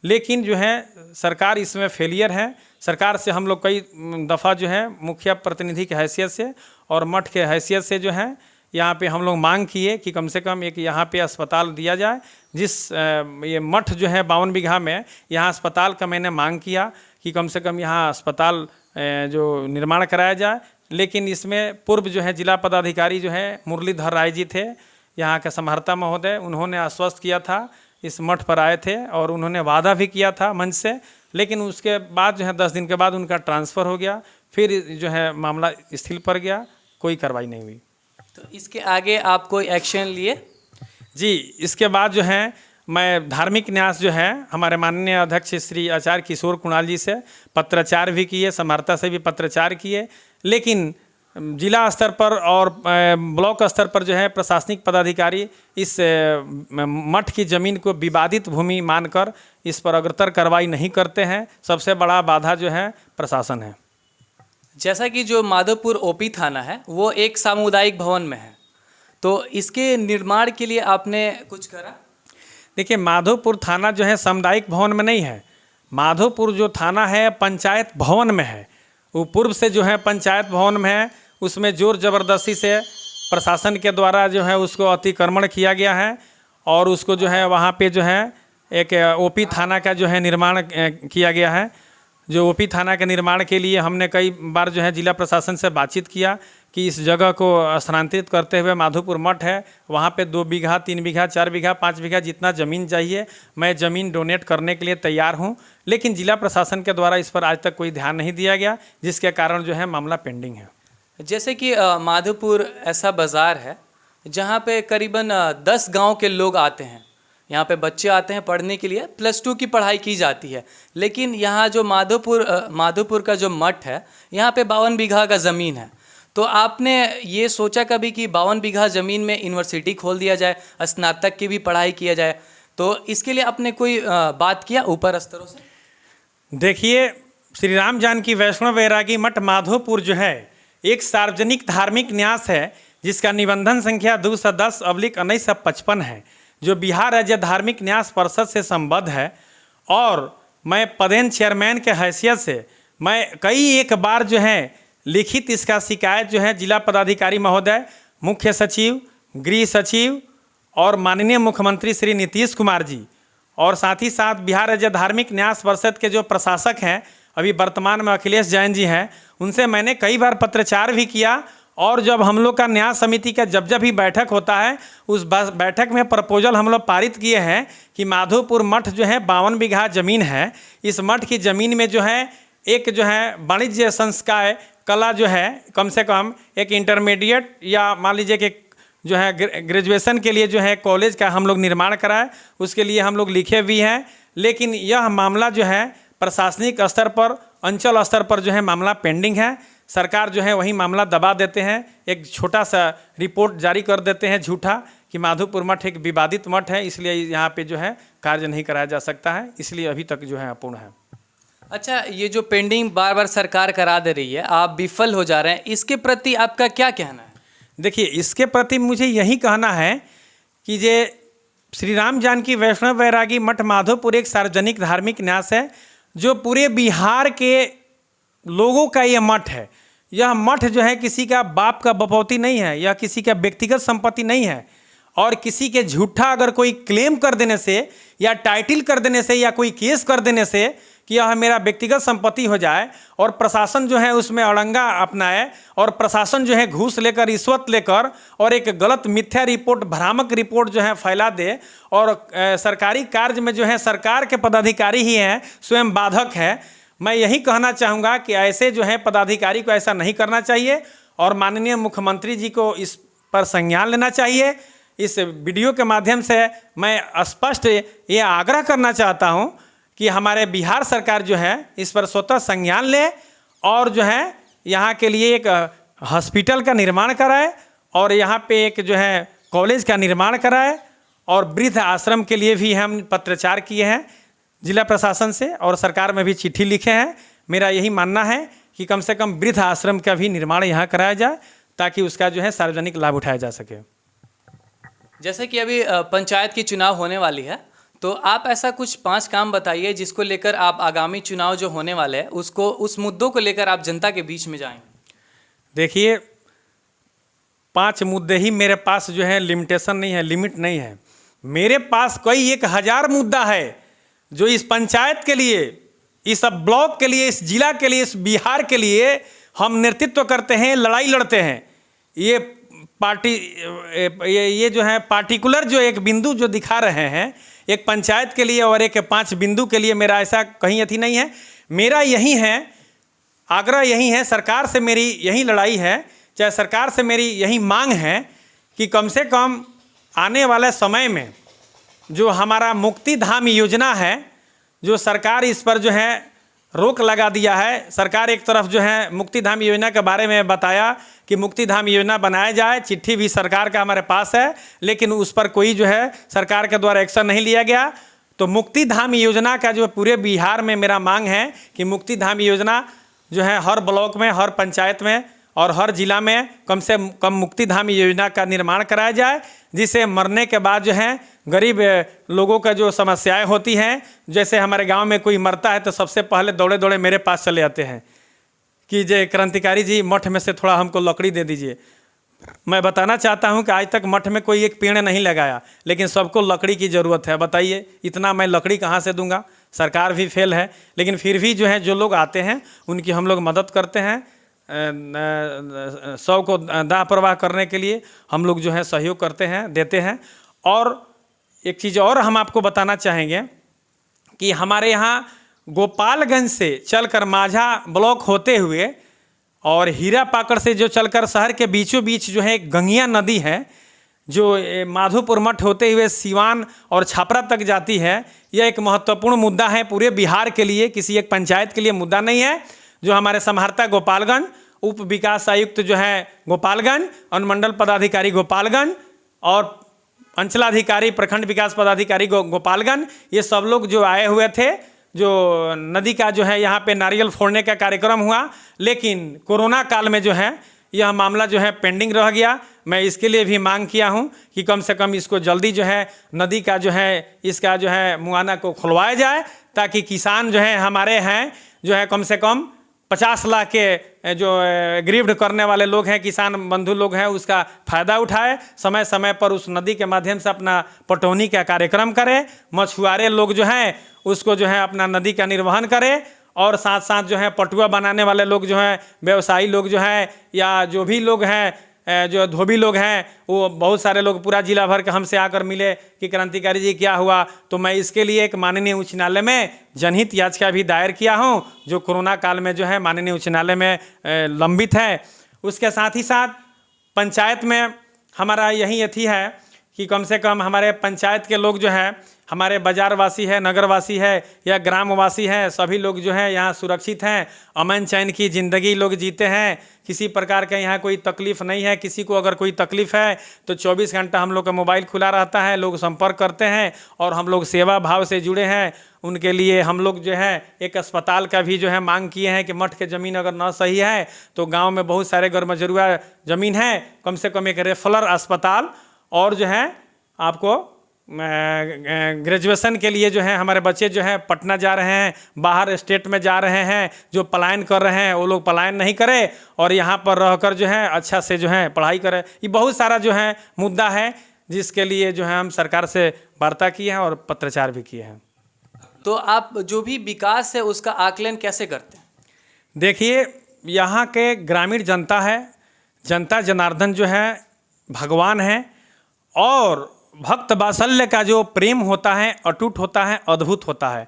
लेकिन जो है सरकार इसमें फेलियर है। सरकार से हम लोग कई दफ़ा जो है मुखिया प्रतिनिधि की हैसियत से और मठ के हैसियत से जो है यहाँ पे हम लोग मांग किए कि कम से कम एक यहाँ पे अस्पताल दिया जाए। जिस ये मठ जो है 52 बीघा में, यहाँ अस्पताल का मैंने मांग किया कि कम से कम यहाँ अस्पताल जो निर्माण कराया जाए। लेकिन इसमें पूर्व जो है जिला पदाधिकारी जो है मुरलीधर राय जी थे, यहाँ के समहर्ता महोदय, उन्होंने आश्वस्त किया था, इस मठ पर आए थे और उन्होंने वादा भी किया था मंच से। लेकिन उसके बाद जो है 10 दिन के बाद उनका ट्रांसफ़र हो गया, फिर जो है मामला स्थिर पर गया, कोई कार्रवाई नहीं हुई। तो इसके आगे आप कोई एक्शन लिए? जी, इसके बाद जो है मैं धार्मिक न्यास जो है हमारे माननीय अध्यक्ष श्री आचार्य किशोर कुणाल जी से पत्राचार भी किए, समहर्ता से भी पत्राचार किए। लेकिन जिला स्तर पर और ब्लॉक स्तर पर जो है प्रशासनिक पदाधिकारी इस मठ की ज़मीन को विवादित भूमि मानकर इस पर अग्रतर कार्रवाई नहीं करते हैं। सबसे बड़ा बाधा जो है प्रशासन है। जैसा कि जो माधोपुर ओपी थाना है वो एक सामुदायिक भवन में है, तो इसके निर्माण के लिए आपने कुछ करा? देखिए, माधोपुर थाना जो है सामुदायिक भवन में नहीं है। माधोपुर जो थाना है पंचायत भवन में है। वो पूर्व से जो है पंचायत भवन में है, उसमें जोर ज़बरदस्ती से प्रशासन के द्वारा जो है उसको अतिक्रमण किया गया है और उसको जो है वहाँ पे जो है एक ओपी थाना का जो है निर्माण किया गया है। जो ओपी थाना के निर्माण के लिए हमने कई बार जो है जिला प्रशासन से बातचीत किया कि इस जगह को स्थानांतरित करते हुए माधोपुर मठ है, वहाँ पे 2 बीघा, 3 बीघा, 4 बीघा, 5 बीघा जितना ज़मीन चाहिए मैं ज़मीन डोनेट करने के लिए तैयार हूँ। लेकिन जिला प्रशासन के द्वारा इस पर आज तक कोई ध्यान नहीं दिया गया, जिसके कारण जो है मामला पेंडिंग है। जैसे कि माधोपुर ऐसा बाज़ार है जहाँ पे करीबन 10 गांव के लोग आते हैं, यहाँ पे बच्चे आते हैं पढ़ने के लिए, +2 की पढ़ाई की जाती है। लेकिन यहाँ जो माधोपुर का जो मठ है यहाँ पे 52 बीघा का ज़मीन है। तो आपने ये सोचा कभी कि 52 बीघा ज़मीन में यूनिवर्सिटी खोल दिया जाए, स्नातक की भी पढ़ाई किया जाए? तो इसके लिए आपने कोई बात किया ऊपर स्तरों से? देखिए, श्री राम जानकी वैष्णव वैरागी मठ माधोपुर जो है एक सार्वजनिक धार्मिक न्यास है जिसका निबंधन संख्या 210/1955 है, जो बिहार राज्य धार्मिक न्यास परिषद से संबद्ध है। और मैं पदेन चेयरमैन के हैसियत से मैं एक बार जो है लिखित इसका शिकायत जो है जिला पदाधिकारी महोदय, मुख्य सचिव, गृह सचिव और माननीय मुख्यमंत्री श्री नीतीश कुमार जी और साथ ही साथ बिहार राज्य धार्मिक न्यास परिषद के जो प्रशासक हैं अभी वर्तमान में अखिलेश जैन जी हैं, उनसे मैंने कई बार पत्राचार भी किया। और जब हम लोग का न्यास समिति का जब भी बैठक होता है उस बैठक में प्रपोजल हम लोग पारित किए हैं कि माधोपुर मठ जो है 52 बीघा ज़मीन है, इस मठ की ज़मीन में जो है एक जो है वाणिज्य संस्कार कला जो है कम से कम एक इंटरमीडिएट या मान लीजिए कि जो है ग्रेजुएशन के लिए जो है कॉलेज का हम लोग निर्माण कराए, उसके लिए हम लोग लिखे भी हैं। लेकिन यह मामला जो है प्रशासनिक स्तर पर, अंचल स्तर पर जो है मामला पेंडिंग है। सरकार जो है वही मामला दबा देते हैं, एक छोटा सा रिपोर्ट जारी कर देते हैं झूठा कि माधोपुर मठ एक विवादित मठ है, इसलिए यहाँ पे जो है कार्य नहीं कराया जा सकता है, इसलिए अभी तक जो है अपूर्ण है। अच्छा, ये जो पेंडिंग बार बार सरकार करा दे रही है, आप विफल हो जा रहे हैं, इसके प्रति आपका क्या कहना है? देखिए, इसके प्रति मुझे यही कहना है कि जे श्री राम जानकी वैष्णव वैरागी मठ माधोपुर एक सार्वजनिक धार्मिक न्यास है जो पूरे बिहार के लोगों का यह मठ है। यह मठ जो है किसी का बाप का बपौती नहीं है, यह किसी का व्यक्तिगत संपत्ति नहीं है। और किसी के झूठा अगर कोई क्लेम कर देने से या टाइटल कर देने से या कोई केस कर देने से कि यह मेरा व्यक्तिगत संपत्ति हो जाए और प्रशासन जो है उसमें अड़ंगा अपनाए और प्रशासन जो है घूस लेकर रिश्वत लेकर और एक गलत मिथ्या रिपोर्ट भ्रामक रिपोर्ट जो है फैला दे और सरकारी कार्य में जो है सरकार के पदाधिकारी ही हैं स्वयं बाधक है। मैं यही कहना चाहूँगा कि ऐसे जो है पदाधिकारी को ऐसा नहीं करना चाहिए और माननीय मुख्यमंत्री जी को इस पर संज्ञान लेना चाहिए। इस वीडियो के माध्यम से मैं स्पष्ट ये आग्रह करना चाहता हूँ कि हमारे बिहार सरकार जो है इस पर स्वतः संज्ञान ले और जो है यहाँ के लिए एक हॉस्पिटल का निर्माण कराए और यहाँ पे एक जो है कॉलेज का निर्माण कराए और वृद्ध आश्रम के लिए भी हम पत्राचार किए हैं जिला प्रशासन से और सरकार में भी चिट्ठी लिखे हैं। मेरा यही मानना है कि कम से कम वृद्ध आश्रम का भी निर्माण यहाँ कराया जाए ताकि उसका जो है सार्वजनिक लाभ उठाया जा सके। जैसे कि अभी पंचायत की चुनाव होने वाली है, तो आप ऐसा कुछ 5 काम बताइए जिसको लेकर आप आगामी चुनाव जो होने वाले हैं उसको उस मुद्दों को लेकर आप जनता के बीच में जाएं। देखिए 5 मुद्दे ही मेरे पास जो है लिमिटेशन नहीं है, लिमिट नहीं है। मेरे पास कई 1000 मुद्दा है जो इस पंचायत के लिए, इस ब्लॉक के लिए, इस जिला के लिए, इस बिहार के लिए हम नेतृत्व करते हैं, लड़ाई लड़ते हैं। ये पार्टी ये जो है पार्टिकुलर जो एक बिंदु जो दिखा रहे हैं एक पंचायत के लिए और एक 5 बिंदु के लिए, मेरा ऐसा कहीं अथी नहीं है। मेरा यही है, आग्रह यही है, सरकार से मेरी यही लड़ाई है, चाहे सरकार से मेरी यही मांग है कि कम से कम आने वाले समय में जो हमारा मुक्ति धाम योजना है, जो सरकार इस पर जो है रोक लगा दिया है। सरकार एक तरफ जो है मुक्ति धाम योजना के बारे में बताया कि मुक्ति धाम योजना बनाया जाए, चिट्ठी भी सरकार का हमारे पास है, लेकिन उस पर कोई जो है सरकार के द्वारा एक्शन नहीं लिया गया। तो मुक्ति धाम योजना का जो पूरे बिहार में मेरा मांग है कि मुक्ति धाम योजना जो है हर ब्लॉक में, हर पंचायत में और हर जिला में कम से कम मुक्ति धाम योजना का निर्माण कराया जाए, जिससे मरने के बाद जो है गरीब लोगों का जो समस्याएं होती हैं, जैसे हमारे गांव में कोई मरता है तो सबसे पहले दौड़े दौड़े मेरे पास चले आते हैं कि जय क्रांतिकारी जी मठ में से थोड़ा हमको लकड़ी दे दीजिए। मैं बताना चाहता हूं कि आज तक मठ में कोई एक पेड़ नहीं लगाया, लेकिन सबको लकड़ी की ज़रूरत है। बताइए इतना मैं लकड़ी कहाँ से दूंगा? सरकार भी फेल है, लेकिन फिर भी जो है जो लोग आते हैं उनकी हम लोग मदद करते हैं। 100 को दाह प्रवाह करने के लिए हम लोग जो है सहयोग करते हैं, देते हैं। और एक चीज़ और हम आपको बताना चाहेंगे कि हमारे यहाँ गोपालगंज से चलकर माझा ब्लॉक होते हुए और हीरा पाकड़ से जो चलकर शहर के बीचों बीच जो है एक गंगिया नदी है जो माधोपुर मठ होते हुए सिवान और छपरा तक जाती है। यह एक महत्वपूर्ण मुद्दा है पूरे बिहार के लिए, किसी एक पंचायत के लिए मुद्दा नहीं है। जो हमारे संभारता गोपालगंज, उप विकास आयुक्त जो है गोपालगंज, अनुमंडल पदाधिकारी गोपालगंज और अंचलाधिकारी प्रखंड विकास पदाधिकारी गोपालगंज, ये सब लोग जो आए हुए थे, जो नदी का जो है यहाँ पे नारियल फोड़ने का कार्यक्रम हुआ, लेकिन कोरोना काल में जो है यह मामला जो है पेंडिंग रह गया। मैं इसके लिए भी मांग किया हूँ कि कम से कम इसको जल्दी जो है नदी का जो है इसका जो है मुआवजा को खुलवाया जाए, ताकि किसान जो है हमारे हैं जो है कम से कम 50 लाख के जो गिरफ्त करने वाले लोग हैं, किसान बंधु लोग हैं, उसका फ़ायदा उठाए, समय समय पर उस नदी के माध्यम से अपना पटौनी का कार्यक्रम करें। मछुआरे लोग जो हैं उसको जो है अपना नदी का निर्वहन करें और साथ साथ जो है पटुआ बनाने वाले लोग जो हैं, व्यवसायी लोग जो हैं या जो भी लोग हैं, जो धोबी लोग हैं, वो बहुत सारे लोग पूरा जिला भर के हमसे आकर मिले कि क्रांतिकारी जी क्या हुआ। तो मैं इसके लिए एक माननीय उच्च न्यायालय में जनहित याचिका भी दायर किया हूं, जो कोरोना काल में जो है माननीय उच्च न्यायालय में लंबित है। उसके साथ ही साथ पंचायत में हमारा यही अथी है कि कम से कम हमारे पंचायत के लोग जो है, हमारे बाज़ारवासी है, नगरवासी है या ग्रामवासी हैं, सभी लोग जो है यहाँ सुरक्षित हैं, अमन चैन की ज़िंदगी लोग जीते हैं। किसी प्रकार का यहाँ कोई तकलीफ़ नहीं है। किसी को अगर कोई तकलीफ़ है तो 24 घंटा हम लोग का मोबाइल खुला रहता है, लोग संपर्क करते हैं और हम लोग सेवा भाव से जुड़े हैं। उनके लिए हम लोग जो है एक अस्पताल का भी जो है मांग किए हैं कि मठ के ज़मीन अगर ना सही है तो गाँव में बहुत सारे गैरमजरूआ ज़मीन है, कम से कम एक रेफरल अस्पताल और जो है आपको ग्रेजुएशन के लिए जो है हमारे बच्चे जो हैं पटना जा रहे हैं, बाहर स्टेट में जा रहे हैं, जो पलायन कर रहे हैं वो लोग पलायन नहीं करें और यहाँ पर रहकर जो है अच्छा से जो है पढ़ाई करें। ये बहुत सारा जो है मुद्दा है जिसके लिए जो है हम सरकार से वार्ता किए हैं और पत्राचार भी किए हैं। तो आप जो भी विकास है उसका आकलन कैसे करते हैं? देखिए, यहाँ के ग्रामीण जनता है, जनता जनार्दन जो है भगवान है, और भक्त वात्सल्य का जो प्रेम होता है अटूट होता है, अद्भुत होता है।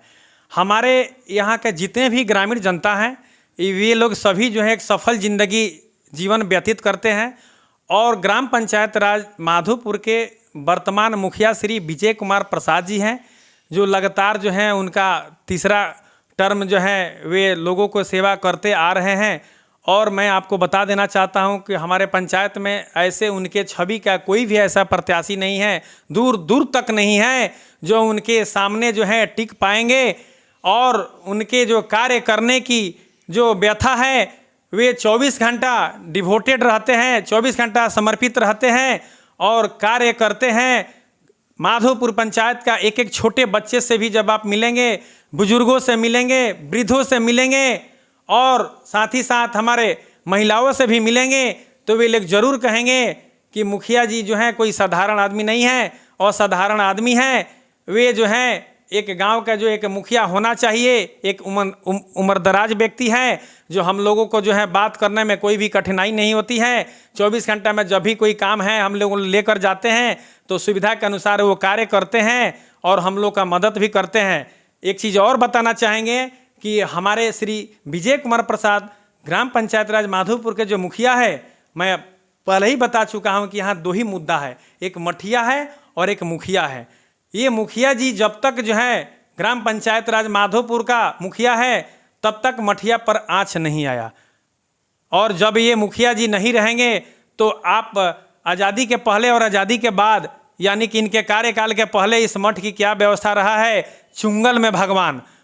हमारे यहाँ के जितने भी ग्रामीण जनता हैं वे लोग सभी जो है एक सफल जिंदगी जीवन व्यतीत करते हैं। और ग्राम पंचायत राज माधोपुर के वर्तमान मुखिया श्री विजय कुमार प्रसाद जी हैं, जो लगातार जो है उनका तीसरा टर्म जो है वे लोगों को सेवा करते आ रहे हैं। और मैं आपको बता देना चाहता हूं कि हमारे पंचायत में ऐसे उनके छवि का कोई भी ऐसा प्रत्याशी नहीं है, दूर दूर तक नहीं है, जो उनके सामने जो है टिक पाएंगे। और उनके जो कार्य करने की जो व्यथा है वे 24 घंटा डिवोटेड रहते हैं, 24 घंटा समर्पित रहते हैं और कार्य करते हैं। माधोपुर पंचायत का एक एक छोटे बच्चे से भी जब आप मिलेंगे, बुजुर्गों से मिलेंगे, वृद्धों से मिलेंगे और साथ ही साथ हमारे महिलाओं से भी मिलेंगे, तो वे लोग जरूर कहेंगे कि मुखिया जी जो हैं कोई साधारण आदमी नहीं है, असाधारण आदमी हैं। वे जो हैं एक गांव का जो एक मुखिया होना चाहिए, एक उम्रदराज व्यक्ति है, जो हम लोगों को जो है बात करने में कोई भी कठिनाई नहीं होती है। 24 घंटा में जब भी कोई काम है हम लोग लेकर जाते हैं तो सुविधा के अनुसार वो कार्य करते हैं और हम लोग का मदद भी करते हैं। एक चीज़ और बताना चाहेंगे कि हमारे श्री विजय कुमार प्रसाद ग्राम पंचायत राज माधोपुर के जो मुखिया है, मैं पहले ही बता चुका हूं कि यहाँ दो ही मुद्दा है, एक मठिया है और एक मुखिया है। ये मुखिया जी जब तक जो है ग्राम पंचायत राज माधोपुर का मुखिया है तब तक मठिया पर आँच नहीं आया, और जब ये मुखिया जी नहीं रहेंगे तो आप आज़ादी के पहले और आज़ादी के बाद, यानी कि इनके कार्यकाल के पहले इस मठ की क्या व्यवस्था रहा है। चुंगल में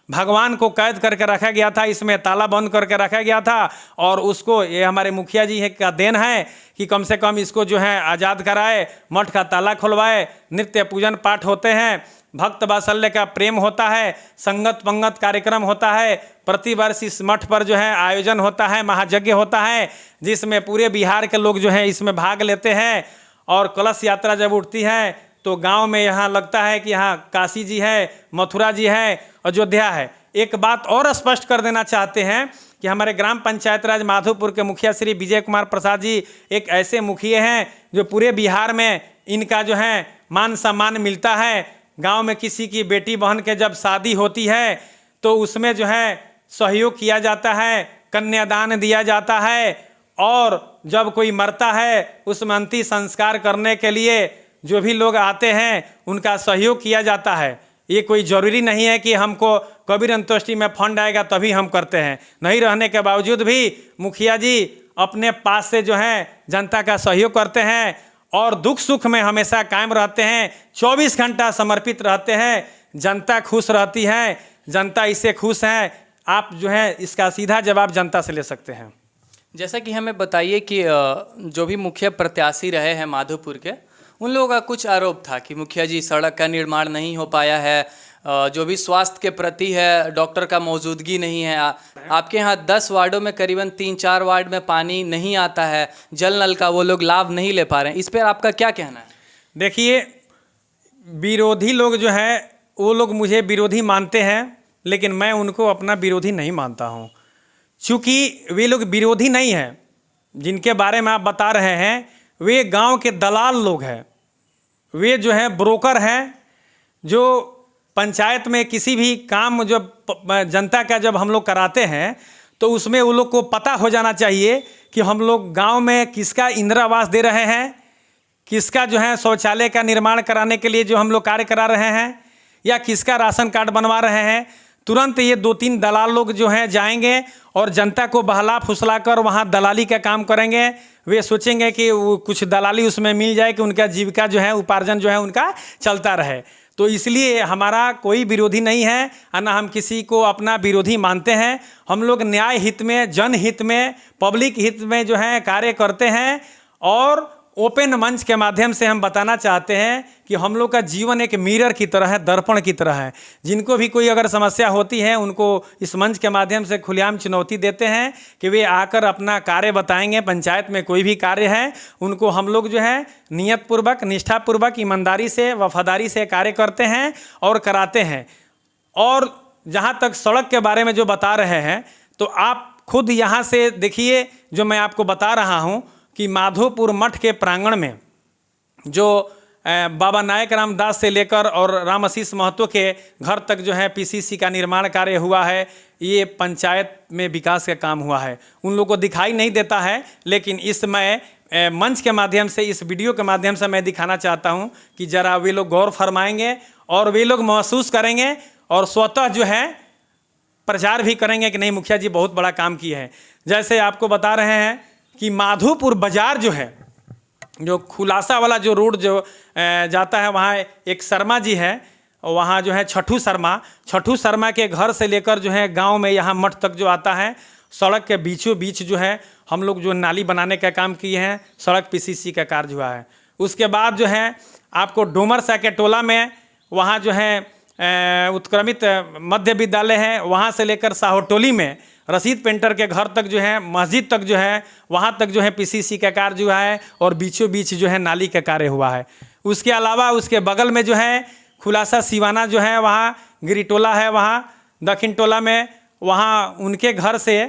भगवान को कैद करके रखा गया था, इसमें ताला बंद करके रखा गया था। और उसको ये हमारे मुखिया जी का देन है कि कम से कम इसको जो है आज़ाद कराए, मठ का ताला खुलवाए, नित्य पूजन पाठ होते हैं, भक्त वात्सल्य का प्रेम होता है, संगत पंगत कार्यक्रम होता है। प्रति वर्ष इस मठ पर जो है आयोजन होता है, महायज्ञ होता है, जिसमें पूरे बिहार के लोग जो हैं इसमें भाग लेते हैं। और कलश यात्रा जब उठती है तो गांव में यहाँ लगता है कि यहाँ काशी जी है, मथुरा जी है, अयोध्या है। एक बात और स्पष्ट कर देना चाहते हैं कि हमारे ग्राम पंचायत राज माधोपुर के मुखिया श्री विजय कुमार प्रसाद जी एक ऐसे मुखिया हैं जो पूरे बिहार में इनका जो है मान सम्मान मिलता है। गांव में किसी की बेटी बहन के जब शादी होती है तो उसमें जो है सहयोग किया जाता है, कन्यादान दिया जाता है, और जब कोई मरता है उसमें अंतिम संस्कार करने के लिए जो भी लोग आते हैं उनका सहयोग किया जाता है। ये कोई ज़रूरी नहीं है कि हमको कबीर अंत्येष्टि में फंड आएगा तभी हम करते हैं, नहीं रहने के बावजूद भी मुखिया जी अपने पास से जो है जनता का सहयोग करते हैं और दुख सुख में हमेशा कायम रहते हैं, 24 घंटा समर्पित रहते हैं। जनता खुश रहती है, जनता इससे खुश है। आप जो है इसका सीधा जवाब जनता से ले सकते हैं। जैसा कि हमें बताइए कि जो भी मुखिया प्रत्याशी रहे हैं माधोपुर के, उन लोगों का कुछ आरोप था कि मुखिया जी सड़क का निर्माण नहीं हो पाया है, जो भी स्वास्थ्य के प्रति है डॉक्टर का मौजूदगी नहीं है। आपके यहाँ 10 वार्डों में करीबन 3-4 वार्ड में पानी नहीं आता है, जल नल का वो लोग लाभ नहीं ले पा रहे हैं। इस पर आपका क्या कहना है? देखिए, विरोधी लोग जो है वो लोग मुझे विरोधी मानते हैं, लेकिन मैं उनको अपना विरोधी नहीं मानता हूँ। चूँकि वे लोग विरोधी नहीं हैं, जिनके बारे में आप बता रहे हैं वे गांव के दलाल लोग हैं। वे जो हैं ब्रोकर हैं, जो पंचायत में किसी भी काम जो जनता का जब हम लोग कराते हैं तो उसमें वो लोग को पता हो जाना चाहिए कि हम लोग गांव में किसका इंदिरा आवास दे रहे हैं, किसका जो है शौचालय का निर्माण कराने के लिए जो हम लोग कार्य करा रहे हैं, या किसका राशन कार्ड बनवा रहे हैं। तुरंत ये 2-3 दलाल लोग जो हैं जाएंगे और जनता को बहला फुसला कर वहाँ दलाली का काम करेंगे। वे सोचेंगे कि वो कुछ दलाली उसमें मिल जाए कि उनका जीविका जो है, उपार्जन जो है उनका चलता रहे। तो इसलिए हमारा कोई विरोधी नहीं है, ना हम किसी को अपना विरोधी मानते हैं। हम लोग न्याय हित में, जनहित में, पब्लिक हित में जो है कार्य करते हैं और ओपन मंच के माध्यम से हम बताना चाहते हैं कि हम लोग का जीवन एक मिरर की तरह है, दर्पण की तरह है। जिनको भी कोई अगर समस्या होती है उनको इस मंच के माध्यम से खुलेआम चुनौती देते हैं कि वे आकर अपना कार्य बताएंगे। पंचायत में कोई भी कार्य है उनको हम लोग जो है नियतपूर्वक, निष्ठापूर्वक, ईमानदारी से, वफादारी से कार्य करते हैं और कराते हैं। और जहाँ तक सड़क के बारे में जो बता रहे हैं तो आप खुद यहाँ से देखिए, जो मैं आपको बता रहा हूँ कि माधोपुर मठ के प्रांगण में जो बाबा नायक रामदास से लेकर और राम आशीष महतो के घर तक जो है पीसीसी का निर्माण कार्य हुआ है, ये पंचायत में विकास का काम हुआ है। उन लोगों को दिखाई नहीं देता है, लेकिन इस मैं मंच के माध्यम से, इस वीडियो के माध्यम से मैं दिखाना चाहता हूँ कि ज़रा वे लोग गौर फरमाएंगे और वे लोग महसूस करेंगे और स्वतः जो है प्रचार भी करेंगे कि नहीं, मुखिया जी बहुत बड़ा काम किए हैं। जैसे आपको बता रहे हैं कि माधोपुर बाजार जो है, जो खुलासा वाला जो रोड जो जाता है, वहाँ एक शर्मा जी है, वहाँ जो है छठू शर्मा के घर से लेकर जो है गांव में यहाँ मठ तक जो आता है, सड़क के बीचों बीच जो है हम लोग जो नाली बनाने का काम किए हैं, सड़क पीसीसी का कार्य हुआ है। उसके बाद जो है आपको डोमरसा के टोला में वहाँ जो है उत्क्रमित मध्य विद्यालय है, वहाँ से लेकर साहोटोली में रशीद पेंटर के घर तक जो है, मस्जिद तक जो है, वहाँ तक जो है पीसीसी का कार्य हुआ है और बीचों बीच जो है नाली का कार्य हुआ है। उसके अलावा उसके बगल में जो है खुलासा सिवाना जो है, वहाँ गिरिटोला है, वहाँ दक्षिण टोला में, वहाँ उनके घर से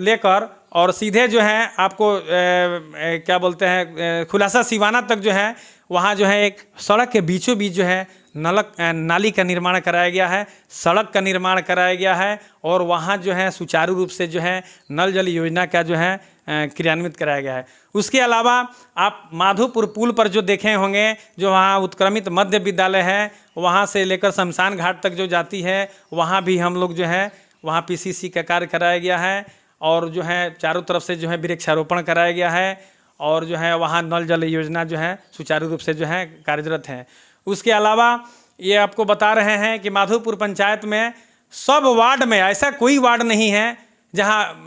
लेकर और सीधे जो है आपको क्या बोलते हैं खुलासा सिवाना तक जो है, वहाँ जो है एक सड़क के बीचों बीच जो है नाली का निर्माण कराया गया है, सड़क का निर्माण कराया गया है और वहाँ जो है सुचारू रूप से जो है नल जल योजना का जो है क्रियान्वित कराया गया है। उसके अलावा आप माधोपुर पुल पर जो देखे होंगे, जो वहाँ उत्क्रमित मध्य विद्यालय है, वहाँ से लेकर शमशान घाट तक जो जाती है, वहाँ भी हम लोग जो है वहाँ पीसीसी का कार्य कराया गया है और जो है चारों तरफ से जो है वृक्षारोपण कराया गया है और जो है वहाँ नल जल योजना जो है सुचारू रूप से जो है कार्यरत है। उसके अलावा ये आपको बता रहे हैं कि माधोपुर पंचायत में सब वार्ड में ऐसा कोई वार्ड नहीं है जहाँ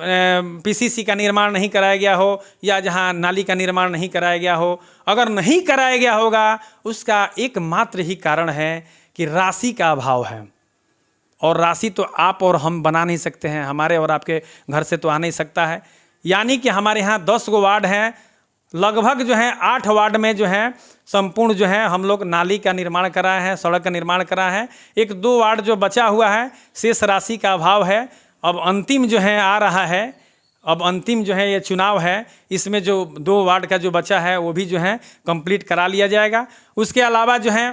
पीसीसी का निर्माण नहीं कराया गया हो या जहाँ नाली का निर्माण नहीं कराया गया हो। अगर नहीं कराया गया होगा उसका एकमात्र ही कारण है कि राशि का अभाव है, और राशि तो आप और हम बना नहीं सकते हैं, हमारे और आपके घर से तो आ नहीं सकता है। यानी कि हमारे यहाँ 10 गो वार्ड हैं, लगभग जो है 8 वार्ड में जो है संपूर्ण जो है हम लोग नाली का निर्माण कराए हैं, सड़क का निर्माण कराए हैं। 1-2 वार्ड जो बचा हुआ है, शेष राशि का अभाव है। अब अंतिम जो है आ रहा है, अब अंतिम जो है ये चुनाव है, इसमें जो 2 वार्ड का जो बचा है वो भी जो है कंप्लीट करा लिया जाएगा। उसके अलावा जो है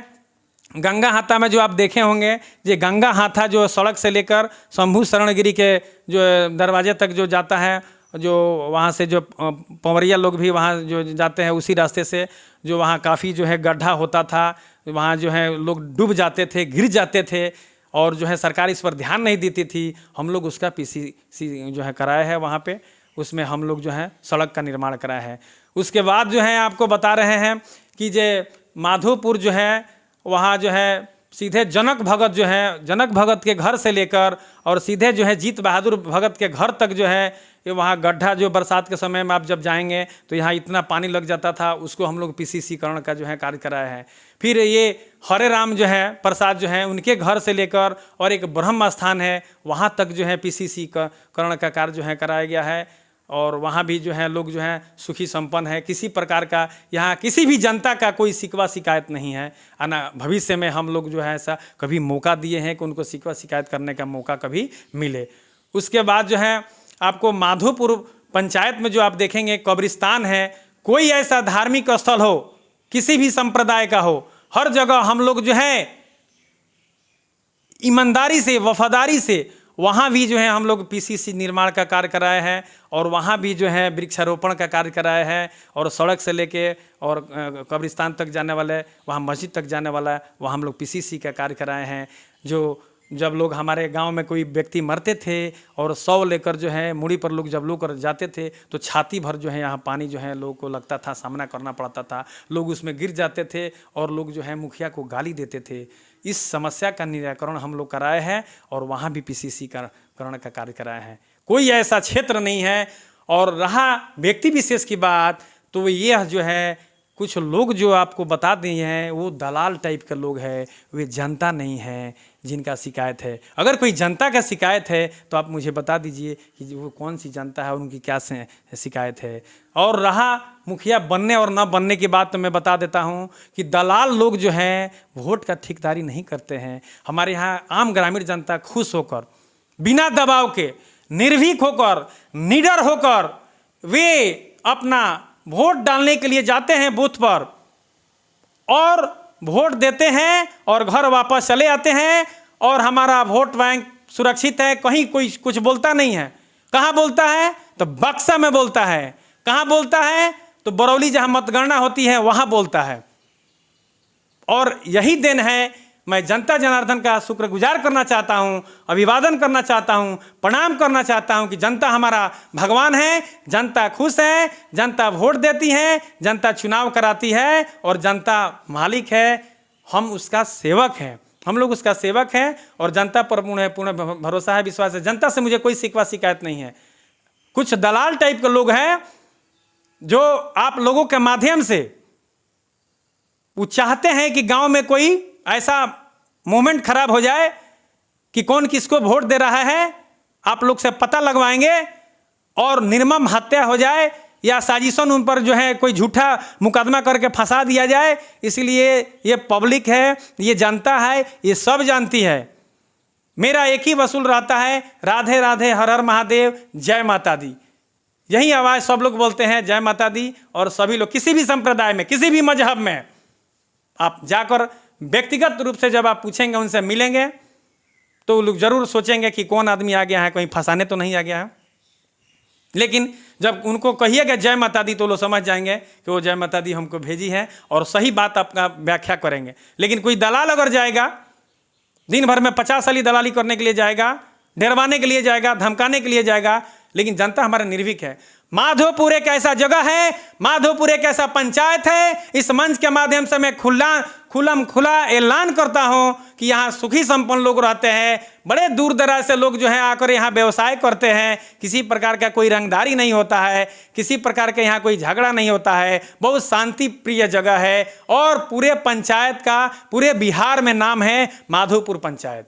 गंगा हाथा में जो आप देखे होंगे, ये गंगा हाथा जो सड़क से लेकर शंभू शरणगिरी के जो दरवाजे तक जो जाता है, जो वहाँ से जो पंवरिया लोग भी वहाँ जो जाते हैं उसी रास्ते से, जो वहाँ काफ़ी जो है गड्ढा होता था, वहाँ जो है लोग डूब जाते थे, गिर जाते थे और जो है सरकार इस पर ध्यान नहीं देती थी। हम लोग उसका पीसीसी जो है कराया है, वहाँ पे उसमें हम लोग जो है सड़क का निर्माण कराया है। उसके बाद जो है आपको बता रहे हैं कि जे माधोपुर जो है वहाँ जो है सीधे जनक भगत जो है, जनक भगत के घर से लेकर और सीधे जो है जीत बहादुर भगत के घर तक जो है ये वहाँ गड्ढा, जो बरसात के समय में आप जब जाएंगे तो यहाँ इतना पानी लग जाता था, उसको हम लोग पीसीसी करण का जो है कार्य कराया है। फिर ये हरे राम जो है प्रसाद जो है उनके घर से लेकर और एक ब्रह्म स्थान है वहाँ तक जो है पीसीसी करण का कार्य जो है कराया गया है और वहाँ भी जो है लोग जो है सुखी संपन्न है। किसी प्रकार का यहाँ किसी भी जनता का कोई शिकवा शिकायत नहीं है। ना भविष्य में हम लोग जो है ऐसा कभी मौका दिए हैं कि उनको शिकवा शिकायत करने का मौका कभी मिले। उसके बाद जो है आपको माधोपुर पंचायत में जो आप देखेंगे कब्रिस्तान है, कोई ऐसा धार्मिक स्थल हो किसी भी संप्रदाय का हो, हर जगह हम लोग जो है ईमानदारी से, वफादारी से वहाँ भी जो है हम लोग पीसीसी निर्माण का कार्य कराए हैं और वहाँ भी जो है वृक्षारोपण का कार्य कराए हैं और सड़क से लेके और कब्रिस्तान तक जाने वाले, वहाँ मस्जिद तक जाने वाला, वहाँ हम लोग पीसीसी का कार्य कराए हैं। जो जब लोग हमारे गांव में कोई व्यक्ति मरते थे और शव लेकर जो है मुड़ी पर लोग जब लोग जाते थे तो छाती भर जो है यहाँ पानी जो है लोगों को लगता था, सामना करना पड़ता था, लोग उसमें गिर जाते थे और लोग जो है मुखिया को गाली देते थे। इस समस्या का निराकरण हम लोग कराए हैं और वहाँ भी पीसीसी करण का कार्य कराए हैं। कोई ऐसा क्षेत्र नहीं है। और रहा व्यक्ति विशेष की बात, तो यह जो है कुछ लोग जो आपको बता दिए हैं वो दलाल टाइप के लोग हैं, वे जनता नहीं है जिनका शिकायत है। अगर कोई जनता का शिकायत है तो आप मुझे बता दीजिए कि वो कौन सी जनता है और उनकी क्या शिकायत है। और रहा मुखिया बनने और न बनने की बात, तो मैं बता देता हूँ कि दलाल लोग जो हैं वोट का ठेकेदारी नहीं करते हैं। हमारे यहाँ आम ग्रामीण जनता खुश होकर, बिना दबाव के, निर्भीक होकर, निडर होकर वे अपना वोट डालने के लिए जाते हैं बूथ पर और वोट देते हैं और घर वापस चले आते हैं। और हमारा वोट बैंक सुरक्षित है, कहीं कोई कुछ बोलता नहीं है। कहाँ बोलता है? तो बक्सा में बोलता है। कहाँ बोलता है? तो बरौली जहाँ मतगणना होती है वहाँ बोलता है। और यही दिन है, मैं जनता जनार्दन का शुक्रगुजार करना चाहता हूं, अभिवादन करना चाहता हूं, प्रणाम करना चाहता हूं कि जनता हमारा भगवान है, जनता खुश है, जनता वोट देती है, जनता चुनाव कराती है और जनता मालिक है। हम उसका सेवक हैं, हम लोग उसका सेवक हैं और जनता पर पूर्ण भरोसा है, विश्वास है। जनता से मुझे कोई शिकवा शिकायत नहीं है। कुछ दलाल टाइप के लोग हैं जो आप लोगों के माध्यम से वो चाहते हैं कि गांव में कोई ऐसा मोमेंट खराब हो जाए कि कौन किसको वोट दे रहा है, आप लोग से पता लगवाएंगे और निर्मम हत्या हो जाए या साजिशन उन पर जो है कोई झूठा मुकदमा करके फंसा दिया जाए। इसलिए ये पब्लिक है, ये जनता है, ये सब जानती है। मेरा एक ही वसूल रहता है, राधे राधे, हर हर महादेव, जय माता दी। यही आवाज़ सब लोग बोलते हैं, जय माता दी। और सभी लोग किसी भी संप्रदाय में, किसी भी मजहब में आप जाकर व्यक्तिगत रूप से जब आप पूछेंगे, उनसे मिलेंगे, तो लोग जरूर सोचेंगे कि कौन आदमी आ गया है, कहीं फंसाने तो नहीं आ गया है। लेकिन जब उनको कहिएगा जय माता दी तो लोग समझ जाएंगे कि वो जय माता दी हमको भेजी है और सही बात आपका व्याख्या करेंगे। लेकिन कोई दलाल अगर जाएगा, दिन भर में 50 साली दलाली करने के लिए जाएगा, डरवाने के लिए जाएगा, धमकाने के लिए जाएगा, लेकिन जनता हमारा निर्भीक है। माधोपुर एक ऐसा जगह है, माधोपुर एक ऐसा पंचायत है, इस मंच के माध्यम से मैं खुला ऐलान करता हूं कि यहाँ सुखी संपन्न लोग रहते हैं। बड़े दूर दराज से लोग जो हैं आकर यहाँ व्यवसाय करते हैं। किसी प्रकार का कोई रंगदारी नहीं होता है, किसी प्रकार का यहाँ कोई झगड़ा नहीं होता है। बहुत शांति प्रिय जगह है और पूरे पंचायत का, पूरे बिहार में नाम है माधोपुर पंचायत।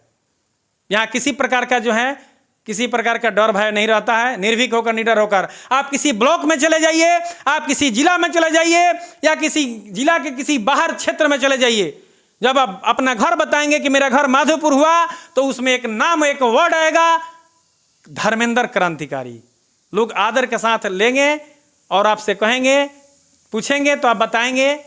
यहाँ किसी प्रकार का जो है, किसी प्रकार का डर भय नहीं रहता है। निर्भीक होकर, निडर होकर आप किसी ब्लॉक में चले जाइए, आप किसी जिला में चले जाइए या किसी जिला के किसी बाहर क्षेत्र में चले जाइए, जब आप अपना घर बताएंगे कि मेरा घर माधोपुर हुआ, तो उसमें एक नाम, एक वर्ड आएगा, धर्मेंद्र क्रांतिकारी। लोग आदर के साथ लेंगे और आपसे कहेंगे, पूछेंगे तो आप बताएंगे।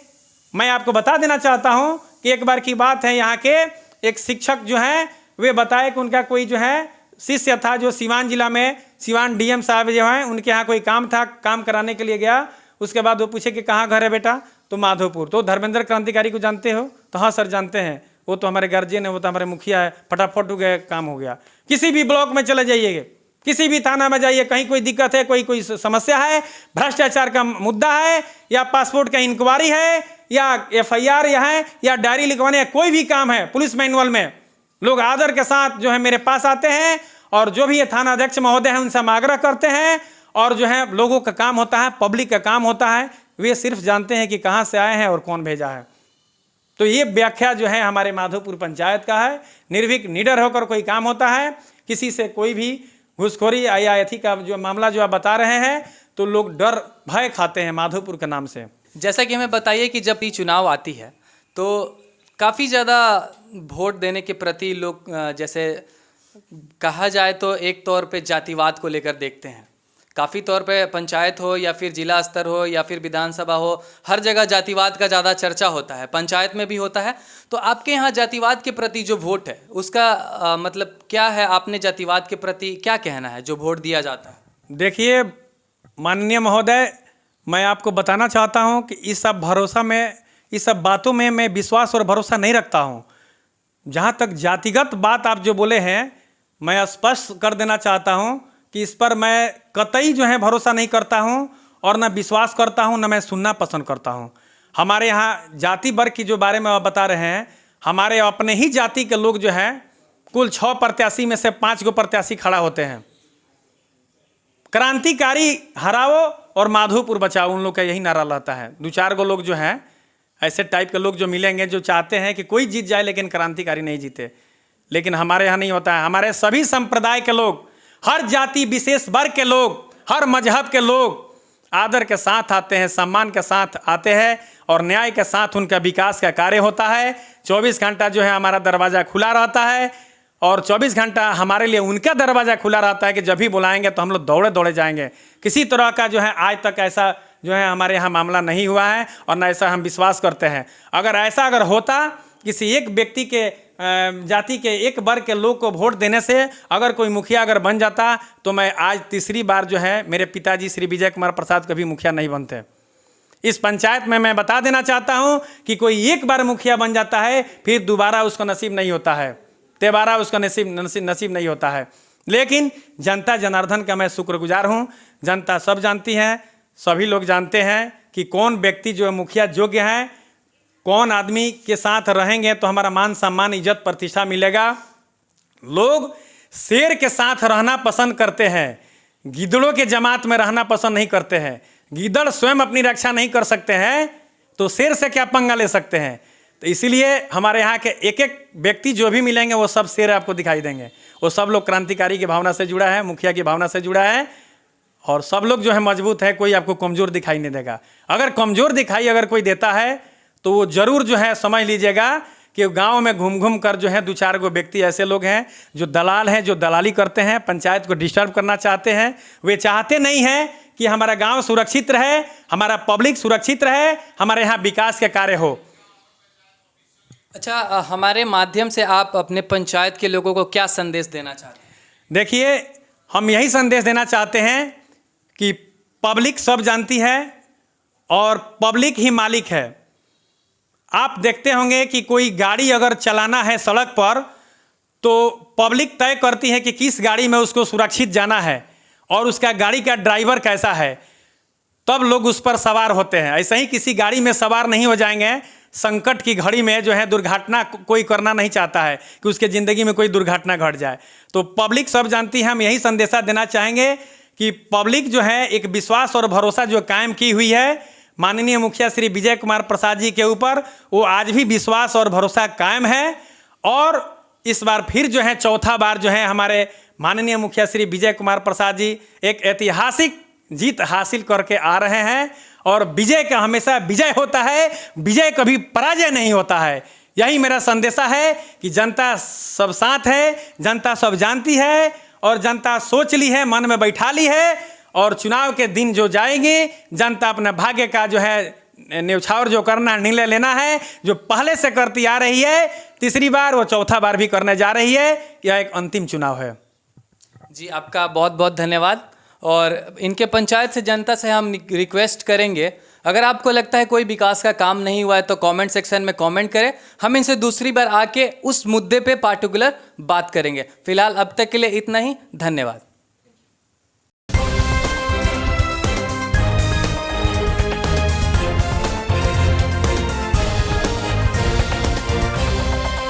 मैं आपको बता देना चाहता हूं कि एक बार की बात है, यहाँ के एक शिक्षक जो हैं वे बताए कि उनका कोई जो है शिष्य था जो सिवान जिला में, सिवान डीएम साहब जो हैं उनके यहाँ कोई काम था, काम कराने के लिए गया। उसके बाद वो पूछे कि कहाँ घर है बेटा? तो माधोपुर। तो धर्मेंद्र क्रांतिकारी को जानते हो? तो हाँ सर जानते हैं, वो तो हमारे गार्जियन है, वो तो हमारे मुखिया है। फटाफट हो गया, काम हो गया। किसी भी ब्लॉक में चले जाइए, किसी भी थाना में जाइए, कहीं कोई दिक्कत है, कोई समस्या है, भ्रष्टाचार का मुद्दा है या पासपोर्ट का इंक्वायरी है या FIR है या डायरी लिखवाने, कोई भी काम है पुलिस मैनुअल में, लोग आदर के साथ जो है मेरे पास आते हैं और जो भी ये थाना अध्यक्ष महोदय हैं उनसे हम आग्रह करते हैं। और जो है लोगों का काम होता है, पब्लिक का काम होता है, वे सिर्फ जानते हैं कि कहाँ से आए हैं और कौन भेजा है। तो ये व्याख्या जो है हमारे माधोपुर पंचायत का है। निर्भीक, निडर होकर कोई काम होता है, किसी से कोई भी घूसखोरी या अथी का जो मामला जो आप बता रहे हैं, तो लोग डर भय खाते हैं माधोपुर के नाम से। जैसा कि हमें बताइए कि जब भी चुनाव आती है तो काफ़ी ज़्यादा वोट देने के प्रति लोग, जैसे कहा जाए तो एक तौर पे जातिवाद को लेकर देखते हैं। काफ़ी तौर पे पंचायत हो या फिर जिला स्तर हो या फिर विधानसभा हो, हर जगह जातिवाद का ज़्यादा चर्चा होता है, पंचायत में भी होता है। तो आपके यहाँ जातिवाद के प्रति जो वोट है उसका मतलब क्या है? आपने जातिवाद के प्रति क्या कहना है जो वोट दिया जाता है? देखिए माननीय महोदय, मैं आपको बताना चाहता हूँ कि इस सब भरोसा में, इस सब बातों में मैं विश्वास और भरोसा नहीं रखता हूँ। जहाँ तक जातिगत बात आप जो बोले हैं, मैं स्पष्ट कर देना चाहता हूँ कि इस पर मैं कतई जो है भरोसा नहीं करता हूँ और न विश्वास करता हूँ, न मैं सुनना पसंद करता हूँ। हमारे यहाँ जाति वर्ग की जो बारे में आप बता रहे हैं, हमारे अपने ही जाति के लोग जो हैं कुल 6 प्रत्याशी में से 5 गो प्रत्याशी खड़ा होते हैं। क्रांतिकारी हराओ और माधोपुर बचाओ, उन लोग का यही नारा रहता है। 2-4 गो लोग जो हैं ऐसे टाइप के लोग जो मिलेंगे जो चाहते हैं कि कोई जीत जाए लेकिन क्रांतिकारी नहीं जीते, लेकिन हमारे यहाँ नहीं होता है। हमारे सभी संप्रदाय के लोग, हर जाति विशेष वर्ग के लोग, हर मजहब के लोग आदर के साथ आते हैं, सम्मान के साथ आते हैं और न्याय के साथ उनका विकास का कार्य होता है। 24 घंटा जो है हमारा दरवाज़ा खुला रहता है और 24 घंटा हमारे लिए उनका दरवाज़ा खुला रहता है कि जब भी बुलाएंगे तो हम लोग दौड़े दौड़े जाएंगे। किसी तरह का जो है आज तक ऐसा जो है हमारे यहाँ मामला नहीं हुआ है और न ऐसा हम विश्वास करते हैं। अगर होता किसी एक व्यक्ति के जाति के एक वर्ग के लोग को वोट देने से अगर कोई मुखिया अगर बन जाता तो मैं आज तीसरी बार जो है मेरे पिताजी श्री विजय कुमार प्रसाद कभी मुखिया नहीं बनते। इस पंचायत में मैं बता देना चाहता हूं कि कोई एक बार मुखिया बन जाता है फिर दोबारा उसको नसीब नहीं होता है, दोबारा उसका नसीब नहीं होता है। लेकिन जनता जनार्दन का मैं शुक्रगुजार हूं। जनता सब जानती है, सभी लोग जानते हैं कि कौन व्यक्ति जो है मुखिया योग्य है, कौन आदमी के साथ रहेंगे तो हमारा मान सम्मान इज्जत प्रतिष्ठा मिलेगा। लोग शेर के साथ रहना पसंद करते हैं, गिदड़ों के जमात में रहना पसंद नहीं करते हैं। गिदड़ स्वयं अपनी रक्षा नहीं कर सकते हैं तो शेर से क्या पंगा ले सकते हैं। तो इसीलिए हमारे यहाँ के एक एक व्यक्ति जो भी मिलेंगे वो सब शेर आपको दिखाई देंगे। वो सब लोग क्रांतिकारी की भावना से जुड़ा है, मुखिया की भावना से जुड़ा है और सब लोग जो है मजबूत है, कोई आपको कमज़ोर दिखाई नहीं देगा। अगर कमज़ोर दिखाई अगर कोई देता है तो वो ज़रूर जो है समझ लीजिएगा कि गांव में घूम घूम कर जो है 2-4 गो व्यक्ति ऐसे लोग हैं जो दलाल हैं, जो दलाली करते हैं, पंचायत को डिस्टर्ब करना चाहते हैं। वे चाहते नहीं हैं कि हमारा गांव सुरक्षित रहे, हमारा पब्लिक सुरक्षित रहे, हमारे यहाँ विकास के कार्य हो। अच्छा, हमारे माध्यम से आप अपने पंचायत के लोगों को क्या संदेश देना चाहते हैं? देखिए, हम यही संदेश देना चाहते हैं कि पब्लिक सब जानती है और पब्लिक ही मालिक है। आप देखते होंगे कि कोई गाड़ी अगर चलाना है सड़क पर तो पब्लिक तय करती है कि किस गाड़ी में उसको सुरक्षित जाना है और उसका गाड़ी का ड्राइवर कैसा है, तब लोग उस पर सवार होते हैं। ऐसे ही किसी गाड़ी में सवार नहीं हो जाएंगे। संकट की घड़ी में जो है दुर्घटना कोई करना नहीं चाहता है कि उसके ज़िंदगी में कोई दुर्घटना घट जाए। तो पब्लिक सब जानती है। हम यही संदेशा देना चाहेंगे कि पब्लिक जो है एक विश्वास और भरोसा जो कायम की हुई है माननीय मुखिया श्री विजय कुमार प्रसाद जी के ऊपर, वो आज भी विश्वास और भरोसा कायम है। और इस बार फिर जो है चौथा बार जो है हमारे माननीय मुखिया श्री विजय कुमार प्रसाद जी एक ऐतिहासिक जीत हासिल करके आ रहे हैं और विजय का हमेशा विजय होता है, विजय कभी पराजय नहीं होता है। यही मेरा संदेशा है कि जनता सब साथ है, जनता सब जानती है और जनता सोच ली है, मन में बैठा ली है और चुनाव के दिन जो जाएंगे जनता अपने भाग्य का जो है न्यौछावर जो करना निर्णय लेना है, जो पहले से करती आ रही है, तीसरी बार वो चौथा बार भी करने जा रही है। यह एक अंतिम चुनाव है। जी, आपका बहुत बहुत धन्यवाद। और इनके पंचायत से जनता से हम रिक्वेस्ट करेंगे, अगर आपको लगता है कोई विकास का काम नहीं हुआ है तो कमेंट सेक्शन में कमेंट करें। हम इनसे दूसरी बार आके उस मुद्दे पे पार्टिकुलर बात करेंगे। फिलहाल अब तक के लिए इतना ही। धन्यवाद।